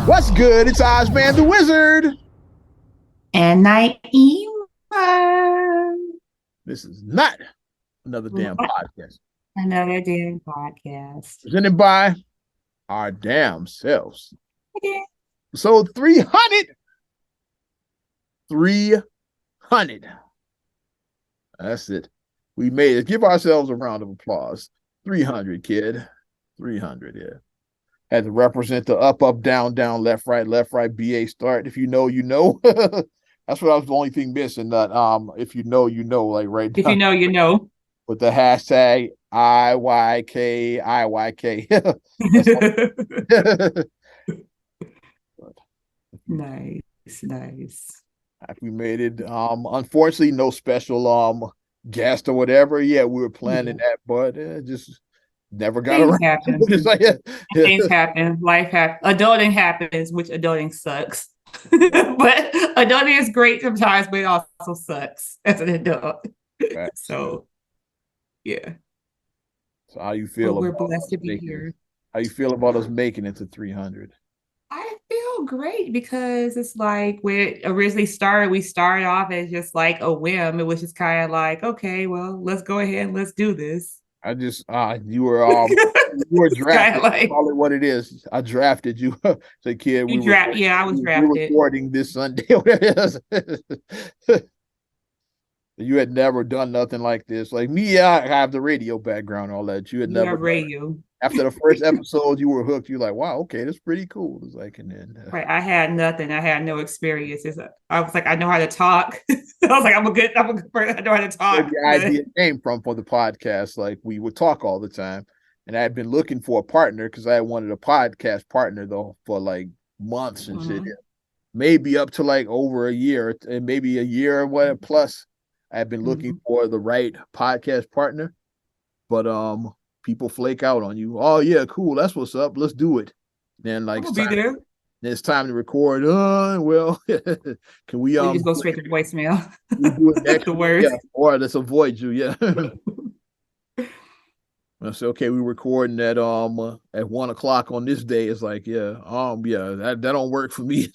What's good? It's Ozman the Wizard. And Naima. This is not another damn podcast Another damn podcast. presented by our damn selves. Okay. So 300. 300. That's it. We made it. Give ourselves a round of applause. 300, kid. 300, yeah. Had to represent the up, up, down, down, left, right, BA start. If you know, you know. That's what I was the only thing missing. That if you know, you know, like right If you now know, you know. with the hashtag IYK. That's all. Nice, nice. We made it. Unfortunately, no special guest or whatever. Yeah, we were planning Yeah. that, but just never got Things around. happen. Just like, yeah, yeah. Things happen. Life happens. Adulting happens, which adulting sucks. But adulting is great sometimes, but it also sucks as an adult. Facts, yeah. So yeah. So how you But feel we're about blessed us to be making it? here. How you feel about us making it to 300? I feel great because it's like when it originally started, we started off as just like a whim. It was just kind of like, okay, well, let's go ahead and let's do this. I just you were It's kind of drafted. like Call it what it is. I drafted you. Say, kid, you draft. Yeah, I was we're drafted. recording this Sunday. You had never done nothing like this. Like me, yeah, I have the radio background, all that. You had You never have done it. radio. After the first episode, you were hooked. You're like, wow, okay, that's pretty cool. It's like, and then Right. I had nothing. I had no experiences. I was like, I know how to talk. I was like, I'm a good person. I know how to where talk. the But idea came from for the podcast. Like we would talk all the time, and I had been looking for a partner because I had wanted a podcast partner though for like months and shit. mhm, Maybe up to like over a year, and maybe a year or what plus. I had been looking mhm. for the right podcast partner, but people flake out on you. Oh yeah, cool. That's what's up. Let's do it. Then I'm like gonna be there. it's time to record. Well, can we Or you just go straight to voicemail. we do it next The week? Yeah, worst. or let's avoid you. Yeah. I said, okay, we recording at 1 o'clock on this day. It's like, yeah, that don't work for me.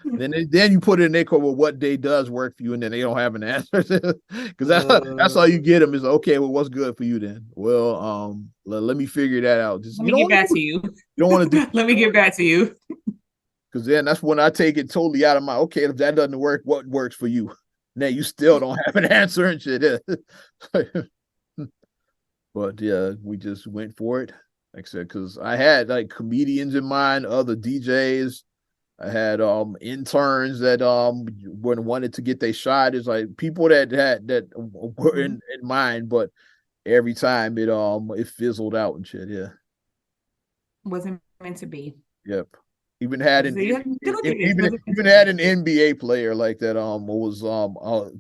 Then you put it in their code, well, what day does work for you, and then they don't have an answer because that's all you get them is okay. Well, what's good for you then? Well, let me figure that out. Just let me get back to you. you don't want to do Let me get back to you. because then that's when I take it totally out of my okay. If that doesn't work, what works for you? Now you still don't have an answer and shit. But yeah, we just went for it. Like I said, because I had like comedians in mind, other DJs. I had interns that when wanted to get their shot. It's like people that were Mhm. in mind, but every time it fizzled out and shit. Yeah. Wasn't meant to be. Yep. Even had So an you have to look at this. even Wasn't meant even to had be. an NBA player like that was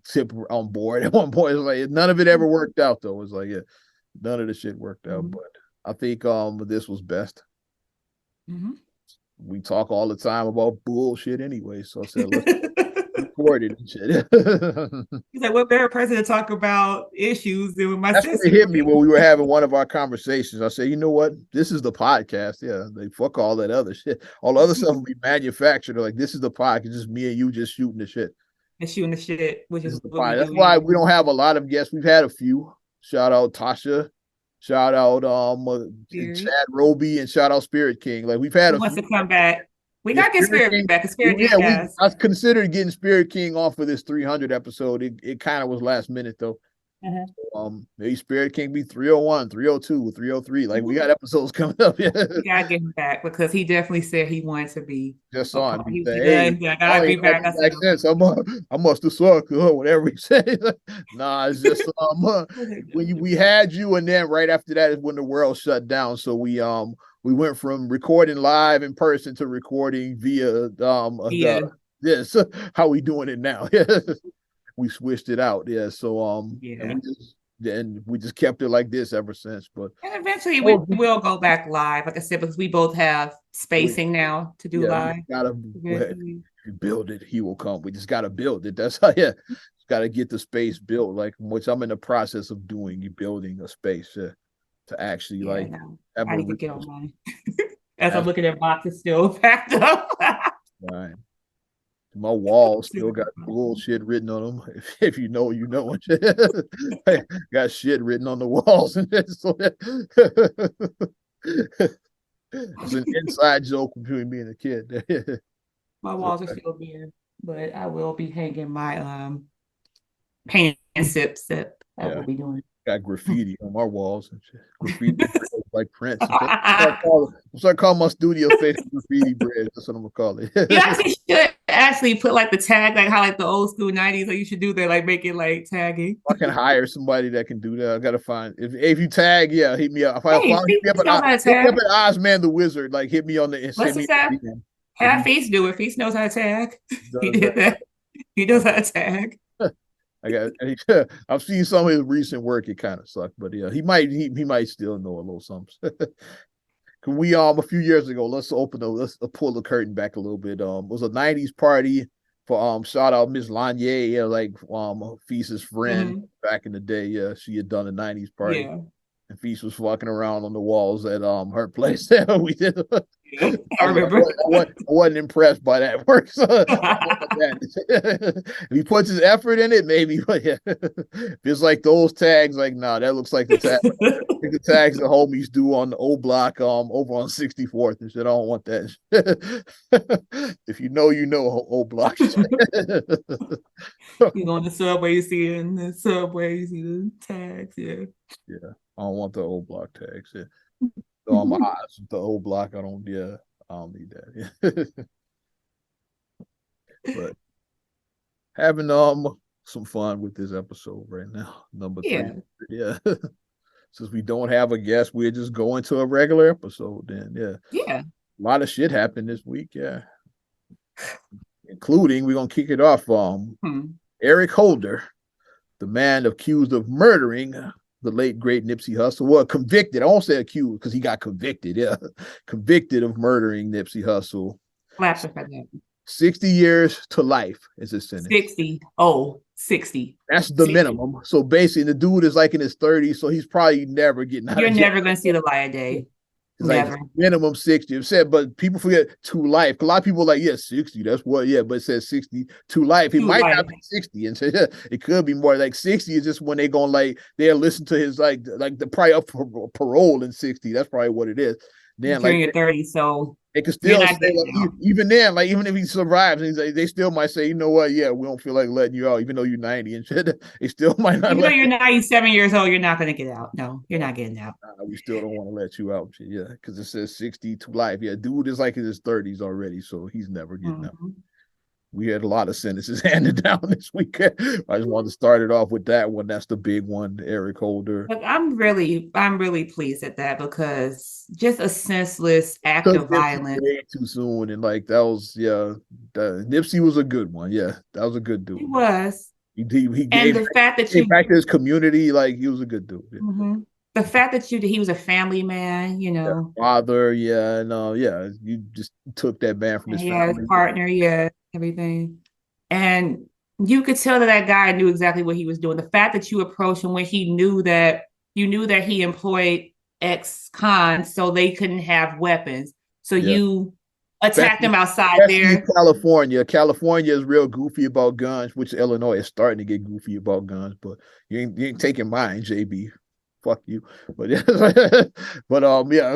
tip on board at one point. It's like none of it ever worked out though. It's like yeah, none of the shit worked out. Mhm. But I think this was best. Mhm. We talk all the time about bullshit anyway. So I said let's record it and shit. He's like, what better person to talk about issues than with my That's when it sister? hit me when we were having one of our conversations. I said, you know what? This is the podcast. Yeah, they fuck all that other shit. All the other stuff will be manufactured. Like this is the podcast. Just me and you just shooting the shit. And shooting the shit, which This is is the what we podcast. That's do why we anyway. don't have a lot of guests. We've had a few. Shout out Tasha. Shout out Spirit. Chad Roby and shout out Spirit King. Like we've had Who a wants few. to come back? We Yeah, gotta get Spirit Spirit King. back because Spirit Yeah, did we ask. I considered getting Spirit King off of this 300 episode. It kind of was last minute though. Uh-huh. Maybe Spirit King be 301, 302, 303. Like we Mhm. got episodes coming up. Yeah. We gotta get him back because he definitely said he wanted to be Just a saw him. part. He He said, yeah, hey, he's like, I I gotta be ain't called back. me I said, back since. I must have sucked or whatever he said. Nah, it's just when we had you, and then right after that is when the world shut down. So we went from recording live in person to recording via the yeah, this how we doing it now. We switched it out. Yeah. So and yeah. we just kept it like this ever since. But And eventually we oh, will go back live, like I said, because we both have we spacing now to do yeah, we live. gotta Eventually. build it. He will come. We just gotta build it. That's how yeah. Got to get the space built, like which I'm in the process of doing. You building a space to actually Yeah, like no. have I a need to real get on mine. As I'm That's looking at boxes still packed up. fine. My walls still got bullshit written on them. If you know, you know. Got shit written on the walls, and so it's an inside joke between me and the kid. My walls are still bare, but I will be hanging my paint and sips that I Yeah, will be doing. got graffiti on my walls and shit. Graffiti like Prince. Start calling my studio space graffiti bread. That's what I'm gonna call You it. actually should actually put like the tag, like how like the old school 90s, like you should do that, like make it like tagging. I can hire somebody that can do that. I gotta find if you tag, yeah, hit me up. If I Hey, follow, hit me up Feast knows how to hit me up tag. at Ozman the Wizard. Like hit me on the Let's send me just have a DM. If have he Feast do it. Feast knows how to tag. He does did that, that. He knows how to tag. I got. I've seen some of his recent work. It kind of sucked, but yeah, he might still know a little something. Can we a few years ago? Let's pull the curtain back a little bit. It was a '90s party for shout out Miss Lanier, yeah, like Feast's friend Mhm. back in the day. Yeah, she had done a '90s party. Yeah. And Feast was walking around on the walls at her place. We did. Yeah. I remember. I wasn't impressed by that work. So if he puts his effort in it, maybe. But yeah, if it's like those tags, like nah, that looks like the tag. The tags the homies do on the old block, over on 64th and shit. I don't want that. If you know, you know, old block. You go on the subway, you see it in the subway, you see the tags. Yeah. Yeah, I don't want the old block tags. Yeah. So my eyes, the old block. I don't. Yeah, I don't need that. Yeah. But having some fun with this episode right now. Number three. Yeah. Yeah. Since we don't have a guest, we're just going to a regular episode. Then yeah, Yeah. a lot of shit happened this week. Yeah, including we're gonna kick it off. Hmm. Eric Holder, the man accused of murdering the late great Nipsey Hussle. Well, convicted. I won't say accused because he got convicted. Yeah, convicted of murdering Nipsey Hussle. Clapping for that. 60 years to life is his sentence. 60. Oh, 60. That's the 60. minimum. So basically, the dude is like in his 30s, so he's probably never getting out You're of jail. never gonna see the light of day. It's like Never. minimum 60. It said, but people forget to life. A lot of people are like, yeah, 60. That's what, yeah, but it says 60 to life. It To might life. not be 60. And so, yeah, it could be more like 60 is just when they're going like they'll listen to his like the probably up for parole in 60. That's probably what it is. Then During like your 30s, so they could you're still not say getting like out. even then, like even if he survives, they still might say, you know what, yeah, we don't feel like letting you out, even though you're 90 and shit. They still might not Even though let you're you 97 years old, you're not gonna get out. No, you're not getting out. we still don't want to let you out. Yeah, because it says 60 to life. Yeah, dude is like in his 30s already, so he's never getting out. Mhm. We had a lot of sentences handed down this week. I just wanted to start it off with that one. That's the big one, Eric Holder. But I'm really pleased at that because just a senseless act Took of Nipsey violence. way too soon, and like that was Nipsey was a good one. Yeah, that was a good He dude. was. He And the fact that gave you back to his community. Like he was a good dude. Yeah. mhm. The fact that he was a family man, Yeah. Father, yeah, no, yeah. You just took that man from and his he had his family. partner, yeah, everything. And you could tell that that guy knew exactly what he was doing. The fact that you approached him when he knew that you knew that he employed ex-cons so they couldn't have weapons. So Yeah. you attacked Especially, him outside especially in there. California. California is real goofy about guns, which Illinois is starting to get goofy about guns, but you ain't taking mine, JB. Fuck you. But yeah,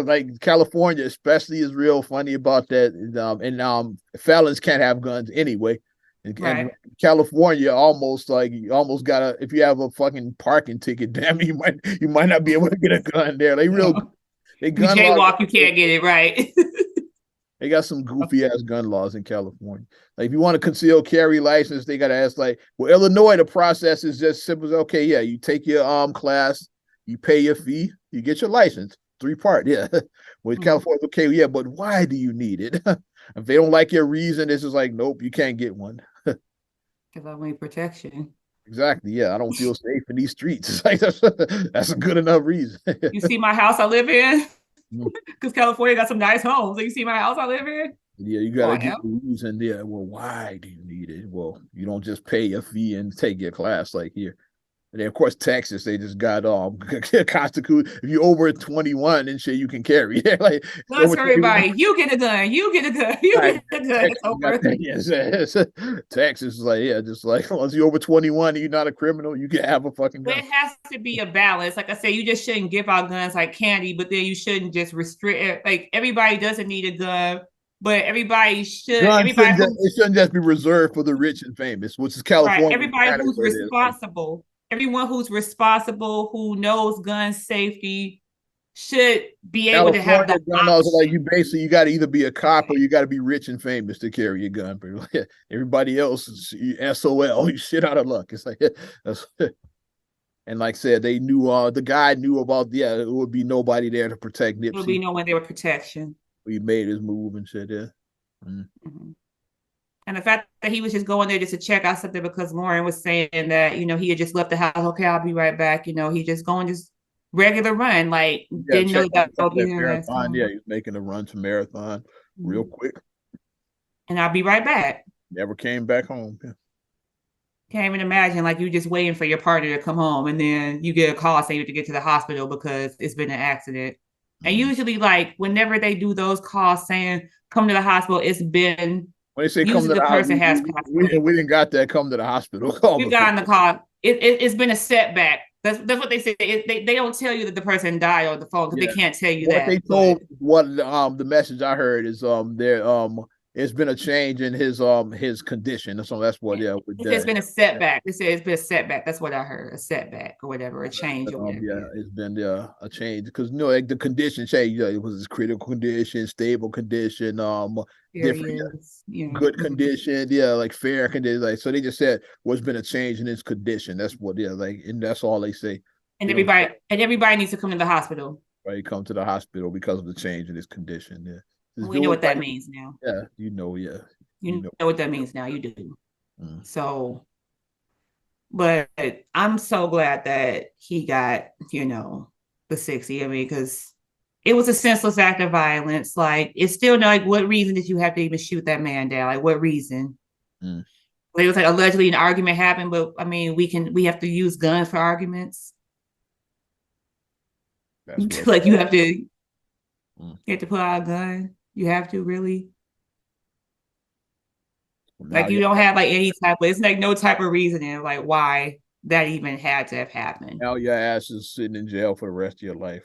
like California especially is real funny about that. And felons can't have guns anyway. And Right. California almost like you almost gotta if you have a fucking parking ticket, damn it, you might not be able to get a gun there. No. They You gun laws. jaywalk, you can't get it right. They got some goofy ass gun laws in California. Like if you want a concealed carry license, they gotta ask like, well, Illinois, the process is just simple as okay, yeah, you take your class, you pay your fee, you get your license. 3-part, yeah. With California, okay, yeah, but why do you need it? If they don't like your reason, it's just like, nope, you can't get one. Because I need protection. Exactly, yeah. I don't feel safe in these streets. It's like that's a good enough reason. You see my house I live in? Because California got some nice homes. So you see my house I live in? Yeah, you Oh, gotta I get am. the reason there. Well, why do you need it? Well, you don't just pay a fee and take your class like here. And then of course Texas, they just got constitute if you're over 21 and shit, you can carry. Like Let's over everybody. 21. You get a gun. You get a gun. You Right. get a gun. It's Texas got over. that. Yes. Texas is like, yeah, just like once you're over 21 and you're not a criminal, you can have a fucking But gun. it has to be a balance. Like I said, you just shouldn't give out guns like candy, but then you shouldn't just restrict it. Like everybody doesn't need a gun, but everybody should. Guns Everybody it who's shouldn't just be reserved for the rich and famous, which is right, California. everybody That's who's what it is. Like, responsible, everyone who's responsible, who knows gun safety, should be able to have California the gun laws are like option. you basically you got to either be a cop or Right. you got to be rich and famous to carry a gun. But everybody else is SOL. You shit out of luck. It's like that's, and like I said, they knew the guy knew about it would be nobody there to protect There'll be Nipsey. no one there with protection. He made his move and shit. Yeah. Mm-hmm. And the fact that he was just going there just to check out something because Lauren was saying that, he had just left the house. Okay, I'll be right back. He just going just regular run, like Yeah, didn't know check out that would be that there. marathon. Yeah, he's making a run to marathon real quick. And I'll be right back. Never came back home. Yeah. Can't even imagine like you just waiting for your partner to come home and then you get a call saying you have to get to the hospital because it's been an accident. And usually, like whenever they do those calls saying come to the hospital, it's been When they say come usually to the the person hospital, has passed away. we didn't got that come to the hospital call We've before. gotten the call. It's been a setback. That's what they say. They don't tell you that the person died on the phone because Yeah. they can't tell you What that. they But told the message I heard is there it's been a change in his condition. So that's what with it's that. been a setback. They said it's been a setback. That's what I heard. A setback or whatever, a change or whatever. Yeah, it's been a change because like the condition changed. It was critical condition, stable condition, different Areas, good condition, like fair condition. Like so, they just said what's been a change in his condition. That's what, like, and that's all they say. And They don't everybody needs to come to the hospital. right come to the hospital because of the change in his condition. Yeah, just We do know it what that right. means now. Yeah, yeah, You know what that means now. You do. Mm. So, but I'm so glad that he got, the 60. I mean, because it was a senseless act of violence. Like, it's still not like what reason did you have to even shoot that man down? Like, what reason? Mm. Like, it was like allegedly an argument happened, but I mean, we have to use guns for arguments. Like, you have to pull out a gun. You have to really. Now, Like you don't have like any type of, it's like no type of reasoning like why that even had to have happened. now your ass is sitting in jail for the rest of your life.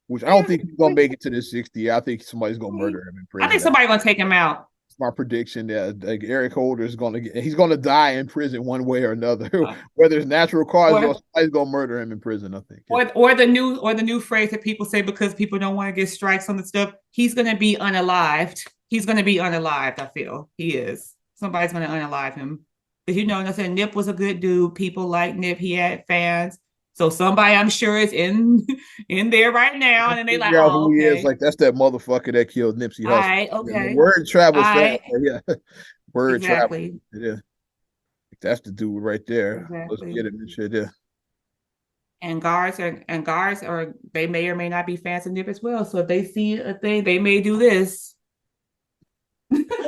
Which I don't think he's gonna make it to the 60. I think somebody's gonna murder him in prison. I think somebody's gonna take him out. It's my prediction that like Eric Holder is he's gonna die in prison one way or another. Whether it's natural causes or somebody's gonna murder him in prison, I think. Yeah. Or the new phrase that people say because people don't want to get strikes on the stuff, he's gonna be unalived. He's gonna be unalived, I feel. He is. Somebody's gonna unalive him. Because I said Nip was a good dude. People like Nip. He had fans. So somebody I'm sure is in there right now, and they like, oh, who he okay. is. Like that's that motherfucker that killed Nipsey Hussle. All right, okay. Word travels fast. Yeah, word exactly. travels. Yeah, that's the dude right there. Exactly. Let's get him and shit. Yeah. And guards are they may or may not be fans of Nip as well. So if they see a thing, they may do this.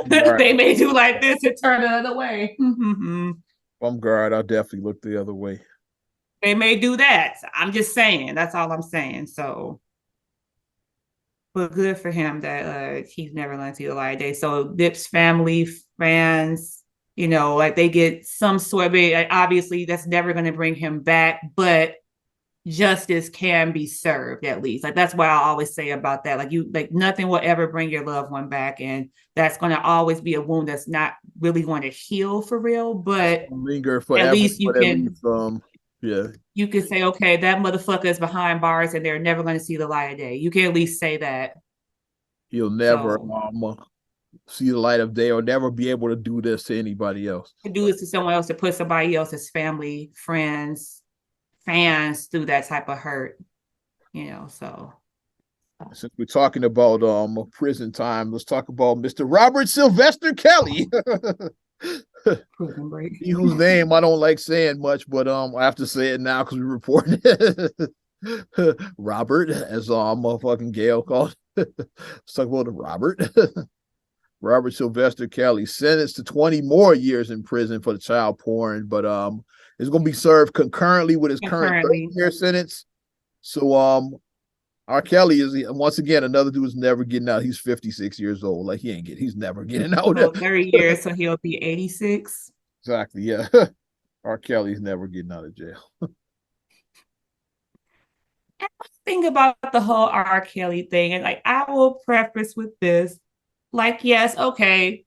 They may do like this and turn the other way. I'm guard. I'll definitely look the other way. They may do that. I'm just saying. That's all I'm saying. So, but good for him that he's never going to see the light of day. So Nip's family, friends, like they get some sort of obviously that's never going to bring him back, but justice can be served at least. Like that's what I always say about that. Like nothing will ever bring your loved one back, and that's going to always be a wound that's not really going to heal for real. But linger forever. At least you can. Yeah. You can say, okay, that motherfucker is behind bars, and they're never going to see the light of day. You can at least say that. He'll never see the light of day, or never be able to do this to anybody else. To do this to someone else, to put somebody else's family, friends, fans through that type of hurt, so. Since we're talking about prison time, let's talk about Mr. Robert Sylvester Kelly. Prison break. Whose name I don't like saying much, but I have to say it now because we reported it. Robert, as motherfucking Gail called. Let's talk about Robert. Robert Sylvester Kelly, sentenced to 20 more years in prison for the child porn, but it's gonna be served concurrently with his current 30-year sentence. So R. Kelly is once again another dude who's never getting out. He's 56 years old. Like he's never getting out. So 30 years, so he'll be 86. Exactly, yeah. R. Kelly's never getting out of jail. Think about the whole R. Kelly thing, and like I will preface with this. Like, yes, okay,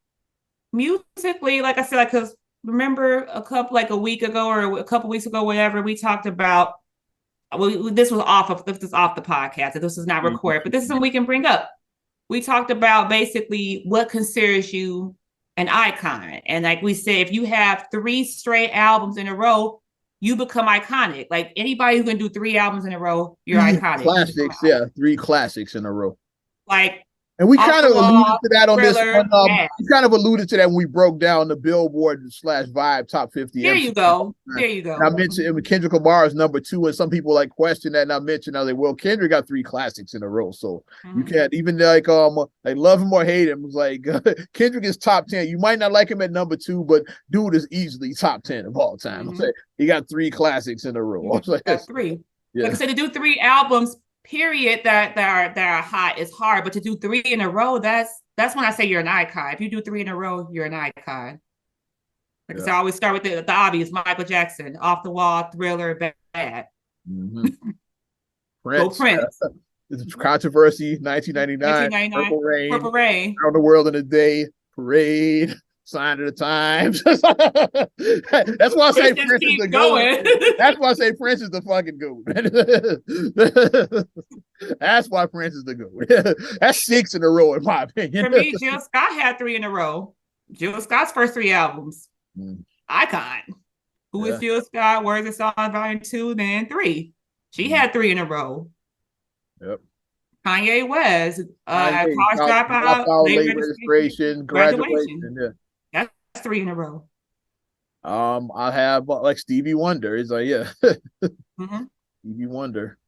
musically, like I said, like because remember a week ago or a couple weeks ago, whatever, we talked about. Well, this was off the podcast. This is not recorded, but this is something we can bring up. We talked about basically what considers you an icon, and like we said, if you have 3 straight albums in a row, you become iconic. Like anybody who can do 3 albums in a row, you're iconic. Classics, yeah, 3 classics in a row. Like. And we kind of alluded to that on this one. We kind of alluded to that when we broke down the Billboard / Vibe Top 50. There you go. There you go. And I mentioned Kendrick Lamar is number 2, and some people like question that. And I mentioned, I was like, well, Kendrick got 3 classics in a row, so you can't even like love him or hate him. It's like Kendrick is top 10. You might not like him at number 2, but dude is easily top 10 of all time. I'm saying he got 3 classics in a row. I was like, 3. Yeah. Like I said, to do 3 albums. Period that are hot is hard, but to do 3 in a row, that's when I say you're an icon. If you do 3 in a row, you're an icon. Like I said, I always start with the obvious: Michael Jackson, Off the Wall, Thriller, Bad. Prince. Controversy, 1999, Purple Rain, Around the World in a Day, Parade, Sign of the Times. That's why I say Prince is the GOAT. That's why I say Prince is the fucking GOAT. That's why Prince is the GOAT. That's 6 in a row, in my opinion. For me, Jill Scott had 3 in a row. Jill Scott's first 3 albums. Icon. Who is Jill Scott? Words of Song, Volume 2, then 3. She had 3 in a row. Yep. Kanye West, College Dropout, late registration, graduation. Yeah. That's 3 in a row. I have like Stevie Wonder. It's like Stevie Wonder.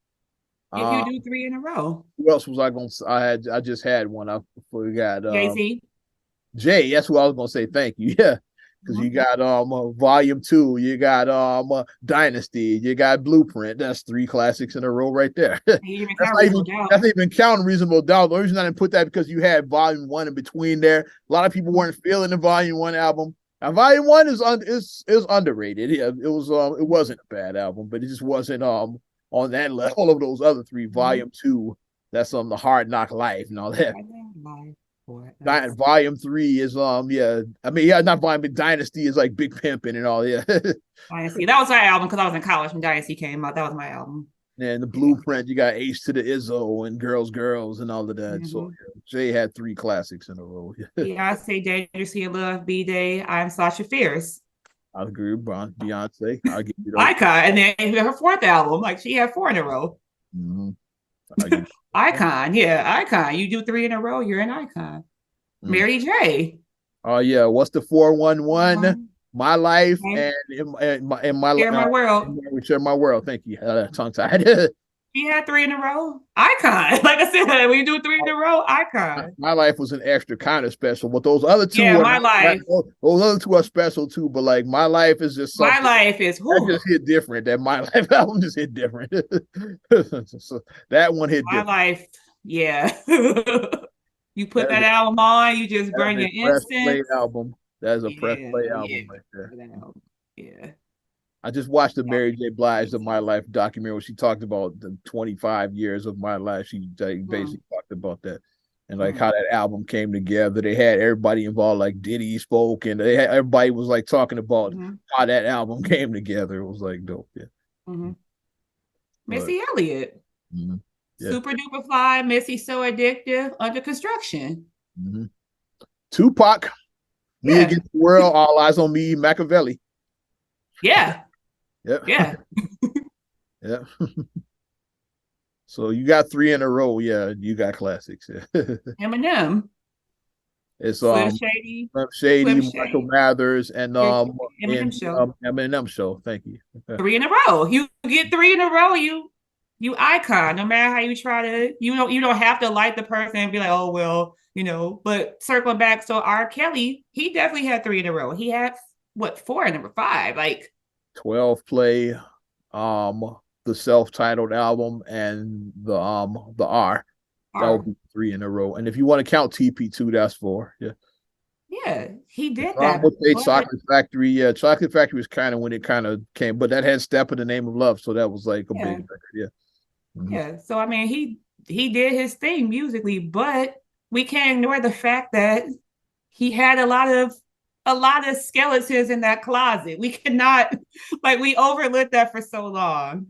If you do 3 in a row. Who else was I going to? I just had one. I forgot. Jay-Z. Jay. That's who I was going to say. Thank you. Yeah. Because you got Volume 2, you got Dynasty, you got Blueprint. That's 3 classics in a row right there. That's not even counting Reasonable Doubt. The only reason I didn't put that because you had Volume 1 in between there. A lot of people weren't feeling the Volume 1 album. Now, Volume 1 is underrated. Yeah, it wasn't a bad album, but it just wasn't on that level of those other 3. Volume 2, that's the Hard Knock Life and all that. Volume 3 is not Volume, but Dynasty is like Big Pimpin' and all. Dynasty, that was my album because I was in college when Dynasty came out. That was my album. And the Blueprint, you got H to the Izzo and Girls and all of that. So Jay had 3 classics in a row. I say Dangerously in Love, B-Day, I'm Sasha Fierce. I agree with Beyonce. I'll give you Icon, and then her 4th album, like she had 4 in a row. Icon, icon. You do 3 in a row, you're an icon. Mary J. Oh yeah, what's the 411? My Life and my Share My World. Share My World. Thank you. Tongue tied. She had 3 in a row. Icon. Like I said, when you do 3 in a row, icon. My Life was an extra kind of special, but those other 2 My Life. Those other 2 are special too, but like My Life is just something. My Life is that just hit different. That My Life album just hit different. So that one hit different. My Life, yeah. You put that album on, you just burn your incense. Album. That's a press play album right there. Yeah. I just watched the Mary J. Blige of My Life documentary where she talked about the 25 years of my life. She basically talked about that and like how that album came together. They had everybody involved, like Diddy spoke, and everybody was like talking about how that album came together. It was like dope. Yeah. Missy Elliott. Super Duper Fly, Missy So Addictive, Under Construction. Tupac, Me Against the World, All Eyes on Me, Machiavelli. Yeah. Yeah. So you got 3 in a row. Yeah, you got classics. Eminem. It's Slim Shady, Marshall Mathers, and Eminem Show. Eminem Show. Thank you. 3 in a row. You get 3 in a row. You icon, no matter how you try to, you don't have to like the person and be like, oh well, But circling back, so R. Kelly, he definitely had three in a row. He had what, four and number five, like 12 play, the self-titled album, and the R. That would R. be three in a row. And if you want to count TP2, that's four. Yeah. Yeah, he did Some that, would say but Chocolate Factory. Yeah, Chocolate Factory was kind of when it kind of came, but that had Step in the Name of Love, so that was like a big yeah, record. Yeah. Mhm. yeah. So I mean, he did his thing musically, but we can't ignore the fact that he had a lot of skeletons in that closet. We cannot like we overlooked that for so long.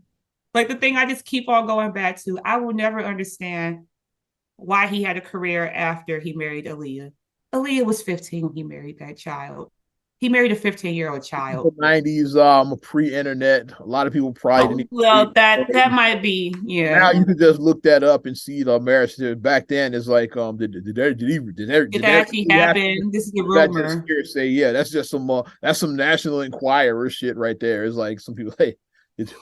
Like the thing I just keep on going back to, I will never understand why he had a career after he married Aaliyah. Aaliyah was 15 when he married that child. He married a 15-year-old child. The 90s, pre-internet. A lot of people probably Oh, didn't well, that even. might be, Now yeah. you could just look that up and see the marriage. Back then, it's like, Did did that that actually really happen? happen? This is a That just rumor. hearsay. Yeah, that's some National Enquirer shit right there. It's like some people, hey,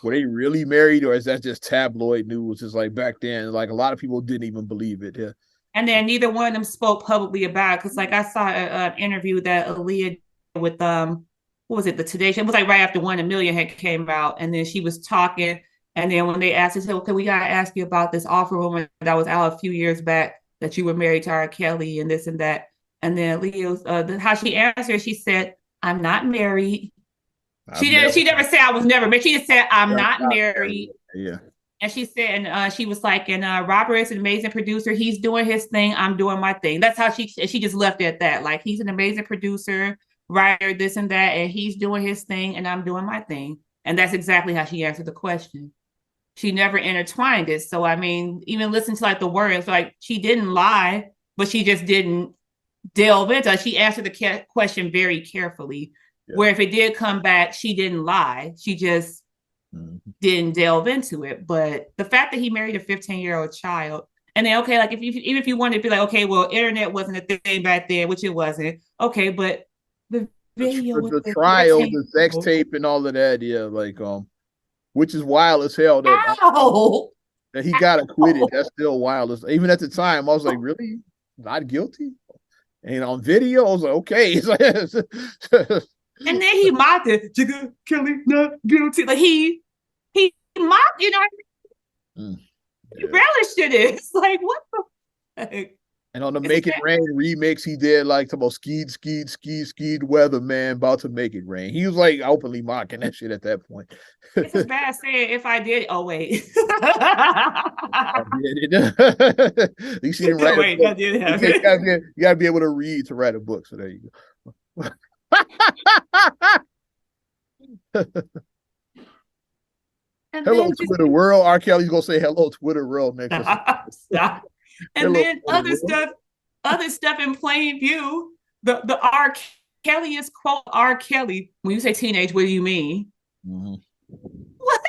were they really married, or is that just tabloid news? It's like back then, like a lot of people didn't even believe it. Yeah. And then neither one of them spoke publicly about it. Because like I saw an interview that Aaliyah did with what was it, the Today Show? It was like right after 1 million had came out, and then she was talking, and then when they asked her, said, "Okay, we gotta ask you about this awful rumor that was out a few years back that you were married to R. Kelly and this and that." And then Aaliyah, how she answered, she said, "I'm not married." I've She didn't. never, She never said I was never married. She just said, "I'm never not got married. married." Yeah. And she said, and she was like, and Robert is an amazing producer. He's doing his thing. I'm doing my thing. That's how she just left it at that. Like he's an amazing producer, writer, this and that, and he's doing his thing, and I'm doing my thing. And that's exactly how she answered the question. She never intertwined it. So I mean, even listen to like the words, like she didn't lie, but she just didn't delve into it. She answered the question very carefully. Yeah. Where if it did come back, she didn't lie. She just Mhm. didn't delve into it. But the fact that he married a 15-year-old child, and then okay, like even if you wanted to be like, okay, well, internet wasn't a thing back then, which it wasn't. Okay, but the video with The the trial, 13 the sex tape, and all of that. Yeah, like which is wild as hell Ow! that he got acquitted. Ow! That's still wild. Even at the time, I was like, really, not guilty. And on video, I was like, okay. And then he mocked it. Jigga Kelly not guilty. Like he mocked, Mm, he yeah. relished in it. It's like what the heck? And on the It's Make It Rain remix, he did like the most skied weather man about to make it rain. He was like openly mocking that shit at that point. it's as bad as saying if I did. Oh wait. I did it. You see him write a Wait, book. that did You happen. gotta be able to read to write a book. So there you go. And Hello, then just Twitter world. R. Kelly's gonna say hello, Twitter world next. stop. And Hello, then Twitter world. other stuff in plain view. The R. Kelly is quote R. Kelly. When you say teenage, what do you mean? Mhm. What?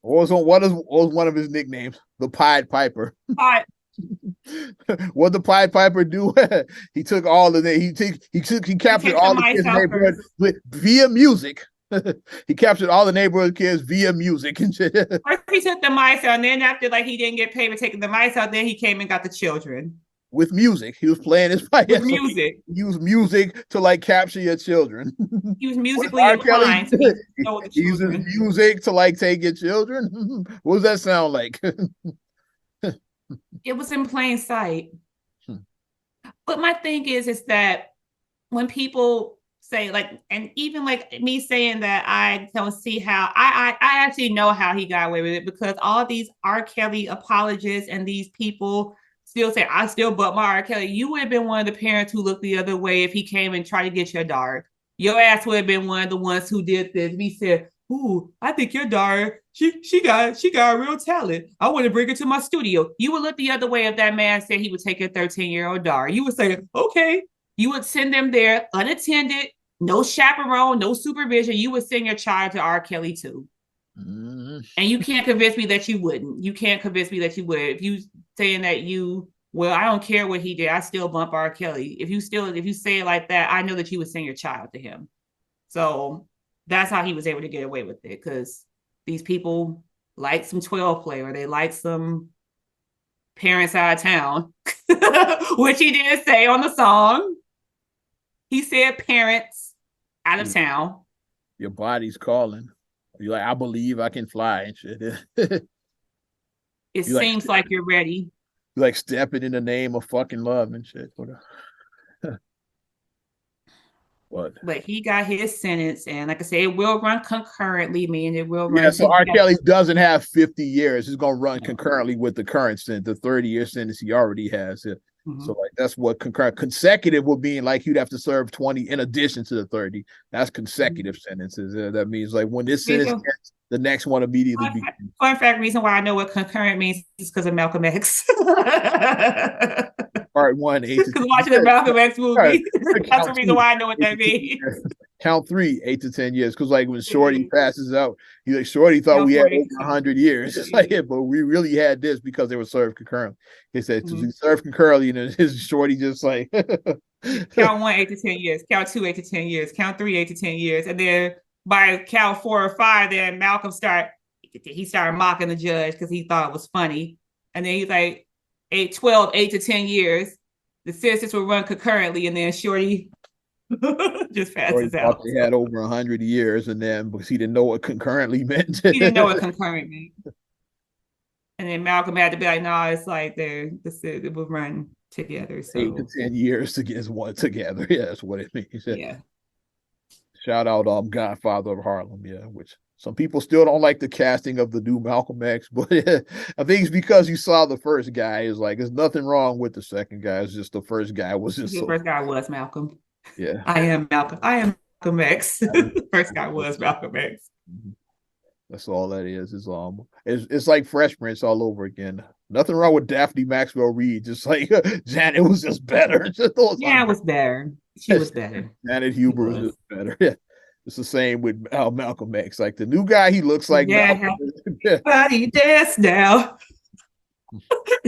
What was one of his nicknames? The Pied Piper. I, What the Pied Piper do? He took all of the he he captured took the all the mice kids' out neighborhood first. via music. He captured all the neighborhood kids via music and shit. First he took the mice out, and then after like he didn't get paid for taking the mice out, then he came and got the children With music. He was playing his pipe. with So he music. used music to like capture your children. He was What does musically R. Kelly inclined, so do? he stole the He uses children. music to like take your children. What does that sound like? It was in plain sight. But my thing is that when people say like, and even like me saying that I don't see how I actually know how he got away with it because all these R. Kelly apologists and these people still say I still but my R. Kelly. You would have been one of the parents who looked the other way if he came and tried to get your daughter. Your ass would have been one of the ones who did this. We said, "Ooh, I think your daughter she got a real talent. I want to bring her to my studio." You would look the other way if that man said he would take your 13-year-old daughter. You would say, "Okay." You would send them there unattended, no chaperone, no supervision. You would send your child to R. Kelly too. Mm. And you can't convince me that you wouldn't. You can't convince me that you would. If you saying that well, I don't care what he did, I still bump R. Kelly. If you say it like that, I know that you would send your child to him. So that's how he was able to get away with it because these people like some 12 play, or they like some parents out of town, which he did say on the song. He said parents out of town. Your body's calling. You're like, I believe I can fly and shit. It you like, seems like you're ready. You like stepping in the name of fucking love and shit. What? But he got his sentence, and like I say, it will run concurrently, meaning it will Yeah, run so R. together. Kelly doesn't have 50 years. It's gonna run concurrently with the current sentence, the 30-year sentence he already has. Mm-hmm. So like that's what consecutive would be, like you'd have to serve 20 in addition to the 30. That's consecutive sentences. That means like when this sentence ends, the next one immediately begins. Fun fact, reason why I know what concurrent means is because of Malcolm X. Part 1, 8 to 10. Because watching the Malcolm X movie. That's the reason why I know what that means. Count 3, 8 to 10 years. Because like when Shorty passes out, he's like, Shorty thought we had over 100 years. It's like, yeah, but we really had this because they were served concurrently. He said, we served concurrently, and his Shorty just like count 1, 8 to 10 years. Count 2, 8 to 10 years. Count 3, 8 to 10 years. And then by count 4 or 5, then Malcolm started mocking the judge because he thought it was funny. And then he's like, 8 to 10 years. The sentences will run concurrently, and then Shorty just passes out. They had over 100 years, and then because he didn't know what concurrently meant. He didn't know what concurrent meant. And then Malcolm had to be like, no, it's like it will run together. So 8 to 10 years to get one together. Yeah, that's what it means. Yeah. Shout out Godfather of Harlem, yeah, which some people still don't like the casting of the new Malcolm X, but I think it's because you saw the first guy. Is like there's nothing wrong with the second guy. It's just the first guy was just the first guy was Malcolm. Yeah. I am Malcolm X. The first guy was Malcolm X. That's all that is. It's like Fresh Prince all over again. Nothing wrong with Daphne Maxwell Reid. Just like Janet was just better. Yeah, it was better. She was better. Janet Huber was just better. Yeah. It's the same with Malcolm X. Like the new guy, he looks like Malcolm. Body dance now.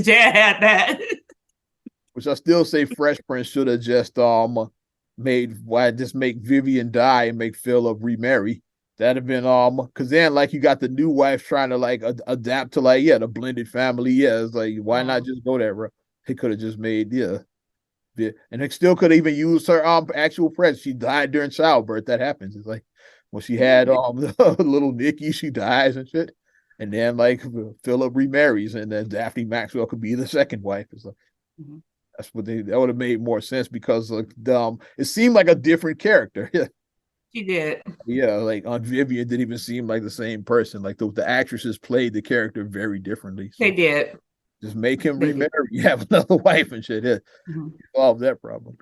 Jan had that. Which I still say Fresh Prince should have just make Vivian die and make Philip remarry. That'd have been because then like you got the new wife trying to like adapt to like the blended family. Yeah, it's like why not just go that route? He could have just made and it still could even use her actual presence. She died during childbirth. That happens. It's like when she had little Nikki, she dies and shit. And then like Philip remarries, and then Daphne Maxwell could be the second wife. It's like that's what that would have made more sense because like it seemed like a different character. She did. Yeah, like Aunt Vivian didn't even seem like the same person. Like the actresses played the character very differently. So. They did. Just make him remarry. You have another wife and shit. Yeah. Solve that problem.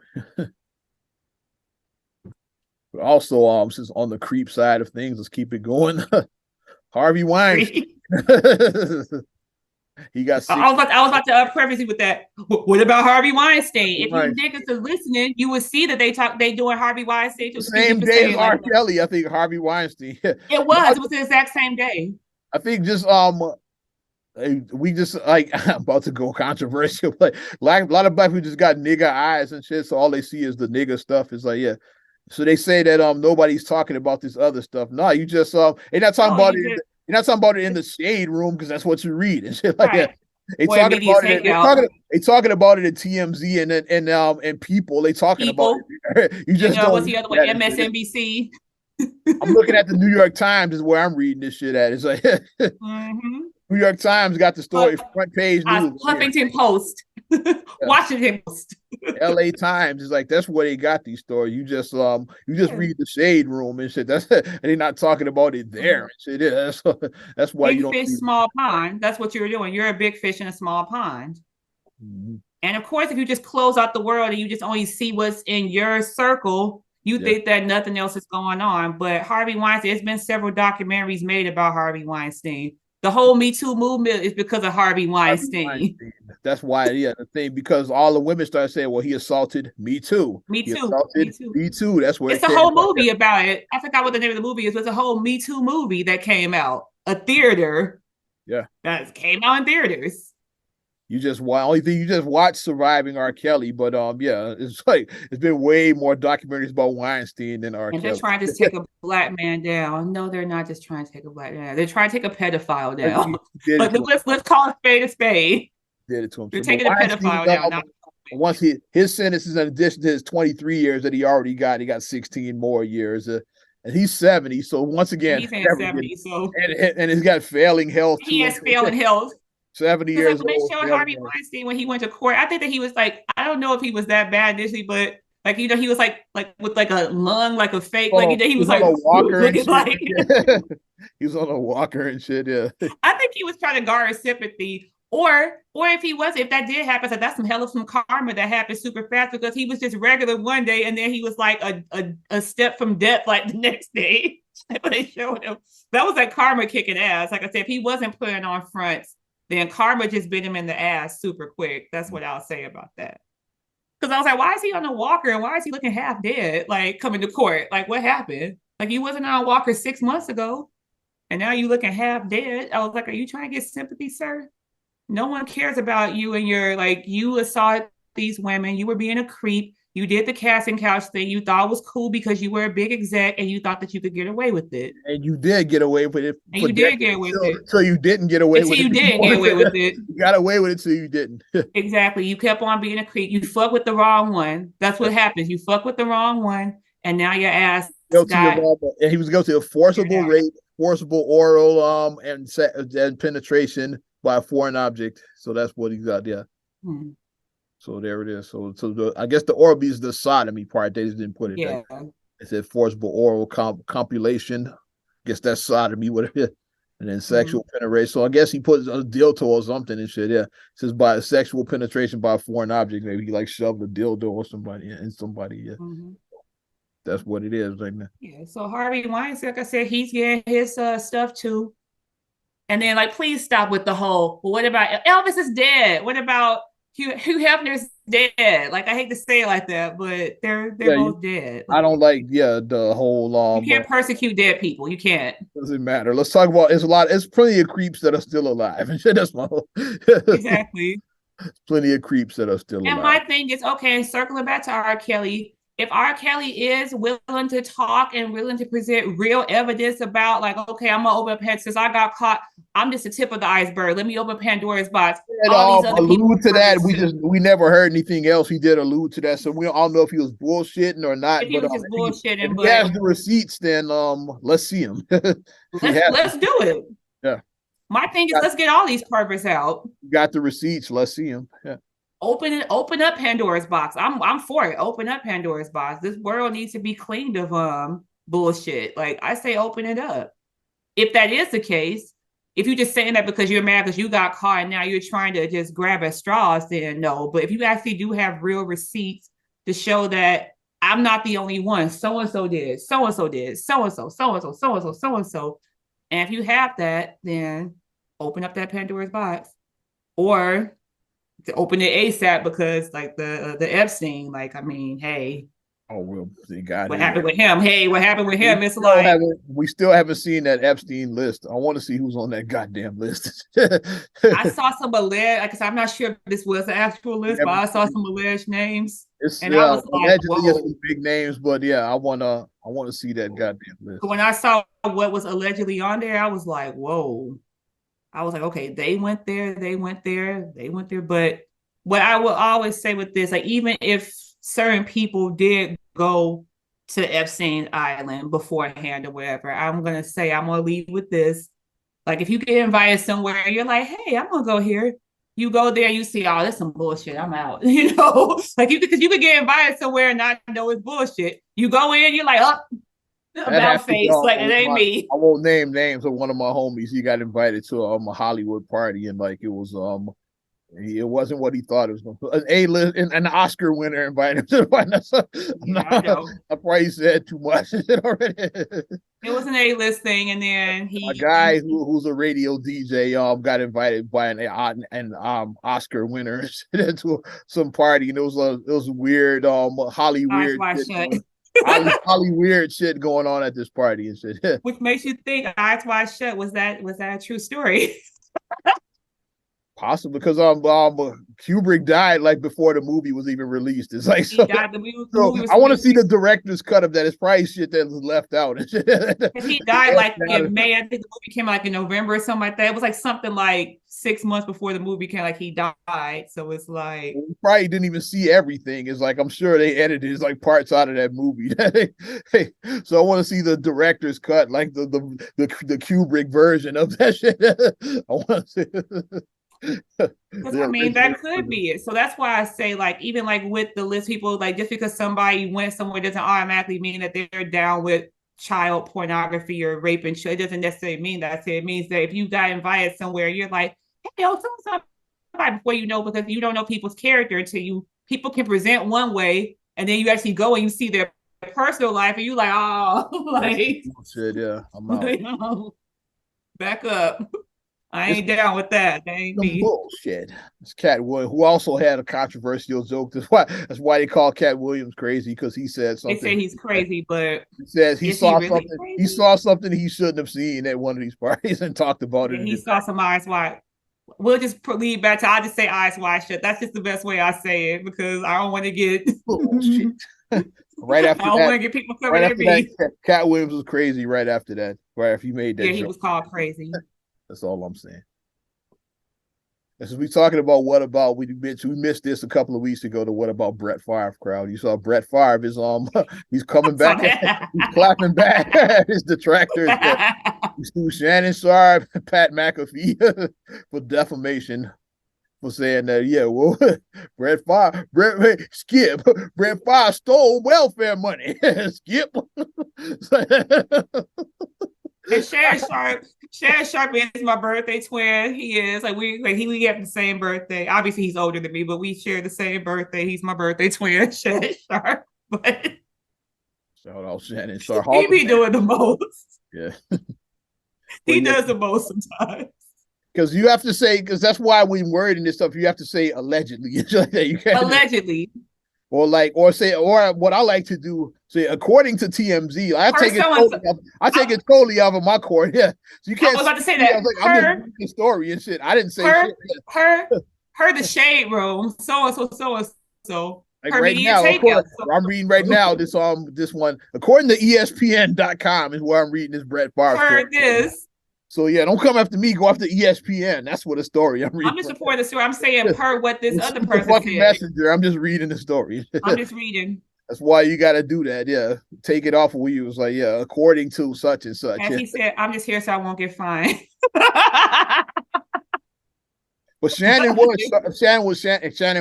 But also, since on the creep side of things, let's keep it going. Harvey Weinstein. He got. I was about to preface it with that. What about Harvey Weinstein? If you niggas are listening, you would see that they doing Harvey Weinstein the same day as R. Kelly. I think Harvey Weinstein. It was the exact same day. I think just we just like I'm about to go controversial, but like a lot of black people just got nigga eyes and shit, so all they see is the nigga stuff. It's like so they say that nobody's talking about this other stuff. No, you just they're not talking about it. You're not talking about it in the shade room because that's what you read and shit like that. They talking about it. They talking about it at TMZ and People. They talking about it. You just don't. What's the other one? MSNBC. I'm looking at the New York Times is where I'm reading this shit at. It's like New York Times got the story front page news. Huffington Post, Washington Post, LA Times is like that's where they got these stories. You just read the shade room and shit. That's and they're not talking about it there and shit. Yeah, that's why big you don't fish, small pond. That's what you're doing. You're a big fish in a small pond. And of course, if you just close out the world and you just only see what's in your circle, you think that nothing else is going on. But Harvey Weinstein, there's been several documentaries made about Harvey Weinstein. The whole Me Too movement is because of Harvey Weinstein. That's why, the thing, because all the women started saying, well, he assaulted me too. Me too. Me too. That's what it's a whole movie about it. I forgot what the name of the movie is. It's a whole Me Too movie that came out. A theater. Yeah. That came out in theaters. You just only thing you just watch Surviving R. Kelly, but yeah, it's like it's been way more documentaries about Weinstein than R. And they're Kelly. trying to take a black man down. No, they're not just trying to take a black man down. They're trying to take a pedophile down. He did it But to him. let's call a spade a spade. Did it to him. They're So, but taking a Weinstein, pedophile down, not once his sentence is in addition to his 23 years that he got 16 more years, and he's 70. So once and again, he's in 70. So and he's got failing health he too. has failing health. 70 Because like years when they old. showed Harvey Weinstein when he went to court, I think that he was like, I don't know if he was that bad initially, but like he was like with like a lung, like a fake, like he was on like a walker and looking shit. like He was on a walker and shit. Yeah. I think he was trying to garner sympathy. Or if he was, if that did happen, so that's some hell of some karma that happened super fast because he was just regular one day and then he was like a step from death like the next day. When they showed him. That was like karma kicking ass. Like I said, if he wasn't putting on fronts, then karma just bit him in the ass super quick. That's what I'll say about that. Because I was like, why is he on a walker and why is he looking half dead? Like coming to court. Like what happened? Like you wasn't on a walker 6 months ago. And now you looking half dead. I was like, are you trying to get sympathy, sir? No one cares about you and your like you assaulted these women. You were being a creep. You did the casting couch thing. You thought it was cool because you were a big exec and you thought that you could get away with it. And you did get away with it. And you did get away with it. So you didn't get away until with it. You didn't get away with it. You got away with it so you didn't. Exactly. You kept on being a creep. You fuck with the wrong one. That's what happens. You fuck with the wrong one, and now your ass got. And he was guilty of forcible rape, forcible oral and penetration by a foreign object. So that's what he got. Yeah. Hmm. So there it is. So I guess the oral is the sodomy part. They just didn't put it. Yeah. It said forcible oral compilation. I guess that's sodomy. What it is. And then sexual penetration. So I guess he put a dildo or something and shit. Yeah. It says by sexual penetration by a foreign object. Maybe he like shoved a dildo or somebody in somebody. Yeah. That's what it is right now. Yeah. So Harvey Weinstein, like I said, he's getting his stuff too. And then like, please stop with the whole, well, what about Elvis is dead? What about Hugh Hefner's dead? Like I hate to say it like that, but they're both dead. I don't like the whole you can't persecute dead people. You can't. Doesn't matter. Let's talk about it's plenty of creeps that are still alive. That's my whole exactly. Plenty of creeps that are still alive. And my thing is, okay, circling back to R. Kelly, if R. Kelly is willing to talk and willing to present real evidence about, like, okay, I'm gonna open up Pandora's, since I got caught, I'm just the tip of the iceberg. Let me open Pandora's box. All these other allude to that. We never heard anything else. He did allude to that, so we don't know if he was bullshitting or not. If he was just bullshitting, if he has the receipts, then let's see him. let's do it. Yeah. My thing is, let's get all these perverts out. Got the receipts. Let's see him. Yeah. Open up Pandora's box. I'm for it. Open up Pandora's box. This world needs to be cleaned of bullshit. Like I say, open it up. If that is the case, if you're just saying that because you're mad because you got caught and now you're trying to just grab at straws, then no. But if you actually do have real receipts to show that I'm not the only one, so and so did, so and so did, so and so, so and so, so and so, so and so, and if you have that, then open up that Pandora's box, or to open it ASAP because like the Epstein, like I mean, hey, oh well, they got what happened with him? Hey, what happened with him? It's like we still haven't seen that Epstein list. I want to see who's on that goddamn list. I saw some alleged, like I said, I'm not sure if this was the actual list, but I saw some alleged names, and I was like, allegedly big names, but yeah, I want to see that goddamn list. When I saw what was allegedly on there, I was like, whoa. I was like, okay, they went there. But what I will always say with this, like, even if certain people did go to Epstein Island beforehand or whatever, I'm going to say, I'm going to leave with this. Like, if you get invited somewhere, you're like, hey, I'm going to go here. You go there, you see, oh, that's some bullshit. I'm out. Like because you could get invited somewhere and not know it's bullshit. You go in, you're like, oh, about face, like it ain't me. I won't name names of one of my homies. He got invited to a Hollywood party, and like it wasn't what he thought it was going to be. An A-list and an Oscar winner invited him to the party. I probably said too much already. It was an A-list thing, and then a guy who's a radio DJ got invited by an Oscar winner to some party, and it was weird Hollywood. Holly weird shit going on at this party and shit. Which makes you think Eyes Wide Shut was that a true story? Possibly because Kubrick died like before the movie was even released. It's like He so. died. The So movie was I want to released see the director's cut of that. It's probably shit that was left out. because he died like in May. I think the movie came like in November or something like that. It was like something like 6 months before the movie came. Like he died, so it's like We probably didn't even see everything. It's like I'm sure they edited like parts out of that movie. So I want to see the director's cut, like the Kubrick version of that shit. I want to see because the I mean original. that could be it. So that's why I say like even like with the list people like just because somebody went somewhere doesn't automatically mean that they're down with child pornography or rape and shit. It doesn't necessarily mean that. It means that if you got invited somewhere, you're like, hey, yo, somebody before you know because you don't know people's character until you people can present one way and then you actually go and you see their personal life and you like, oh, like, Shit, yeah, I'm out. you know, back up. I ain't down with that. That ain't Some me. bullshit. This Cat Williams, who also had a controversial joke. That's why they call Cat Williams crazy because he said They say something. he's crazy, but He says he is he saw really something. He crazy? saw something he shouldn't have seen at one of these parties and talked about it. Yeah, In he his saw some eyes wide. We'll just lead back to I just say eyes wide shut. That's just the best way I say it because I don't want to get bullshit. right I after don't that, want to get people right coming at after that, me. Cat Williams was crazy. Right after that, right after he made that Yeah, he joke. was called crazy. That's all I'm saying. As we talking about what about we missed this a couple of weeks ago. To what about Brett Favre crowd? You saw Brett Favre is he's coming So back. He's clapping back. His detractors. Shannon Sharp, Pat McAfee for defamation for saying that, yeah, well, Skip, Brett Favre stole welfare money. Skip. And Shannon Sharp is my birthday twin. He is we have the same birthday. Obviously, he's older than me, but we share the same birthday. He's my birthday twin, Shannon Sharp. But Shout out Shannon Sharp. he be doing the most. Yeah. He yeah, does the most sometimes. because you have to say, because that's why when wording this stuff, you have to say allegedly. You can't, Allegedly. or what I like to do, say according to TMZ. I Her take it so totally off, I take it totally off of my court. Yeah, so you I can't. was about to say I that was like, I'm just reading the story and shit. I didn't say her, shit. her, her, the shade room. So and so. Like Her right media now, of course, takeout. I'm reading right now this one according to ESPN.com is where I'm reading this Brett Favre story. Heard this. So yeah, don't come after me. Go after ESPN. That's what a story I'm reading. I'm just reporting the story. I'm saying per what this other the person fucking said. messenger. I'm just reading the story. I'm just reading. That's why you got to do that. Yeah, take it off of you. It's like yeah, according to such and such. As Yeah. he said, I'm just here so I won't get fined. But Shannon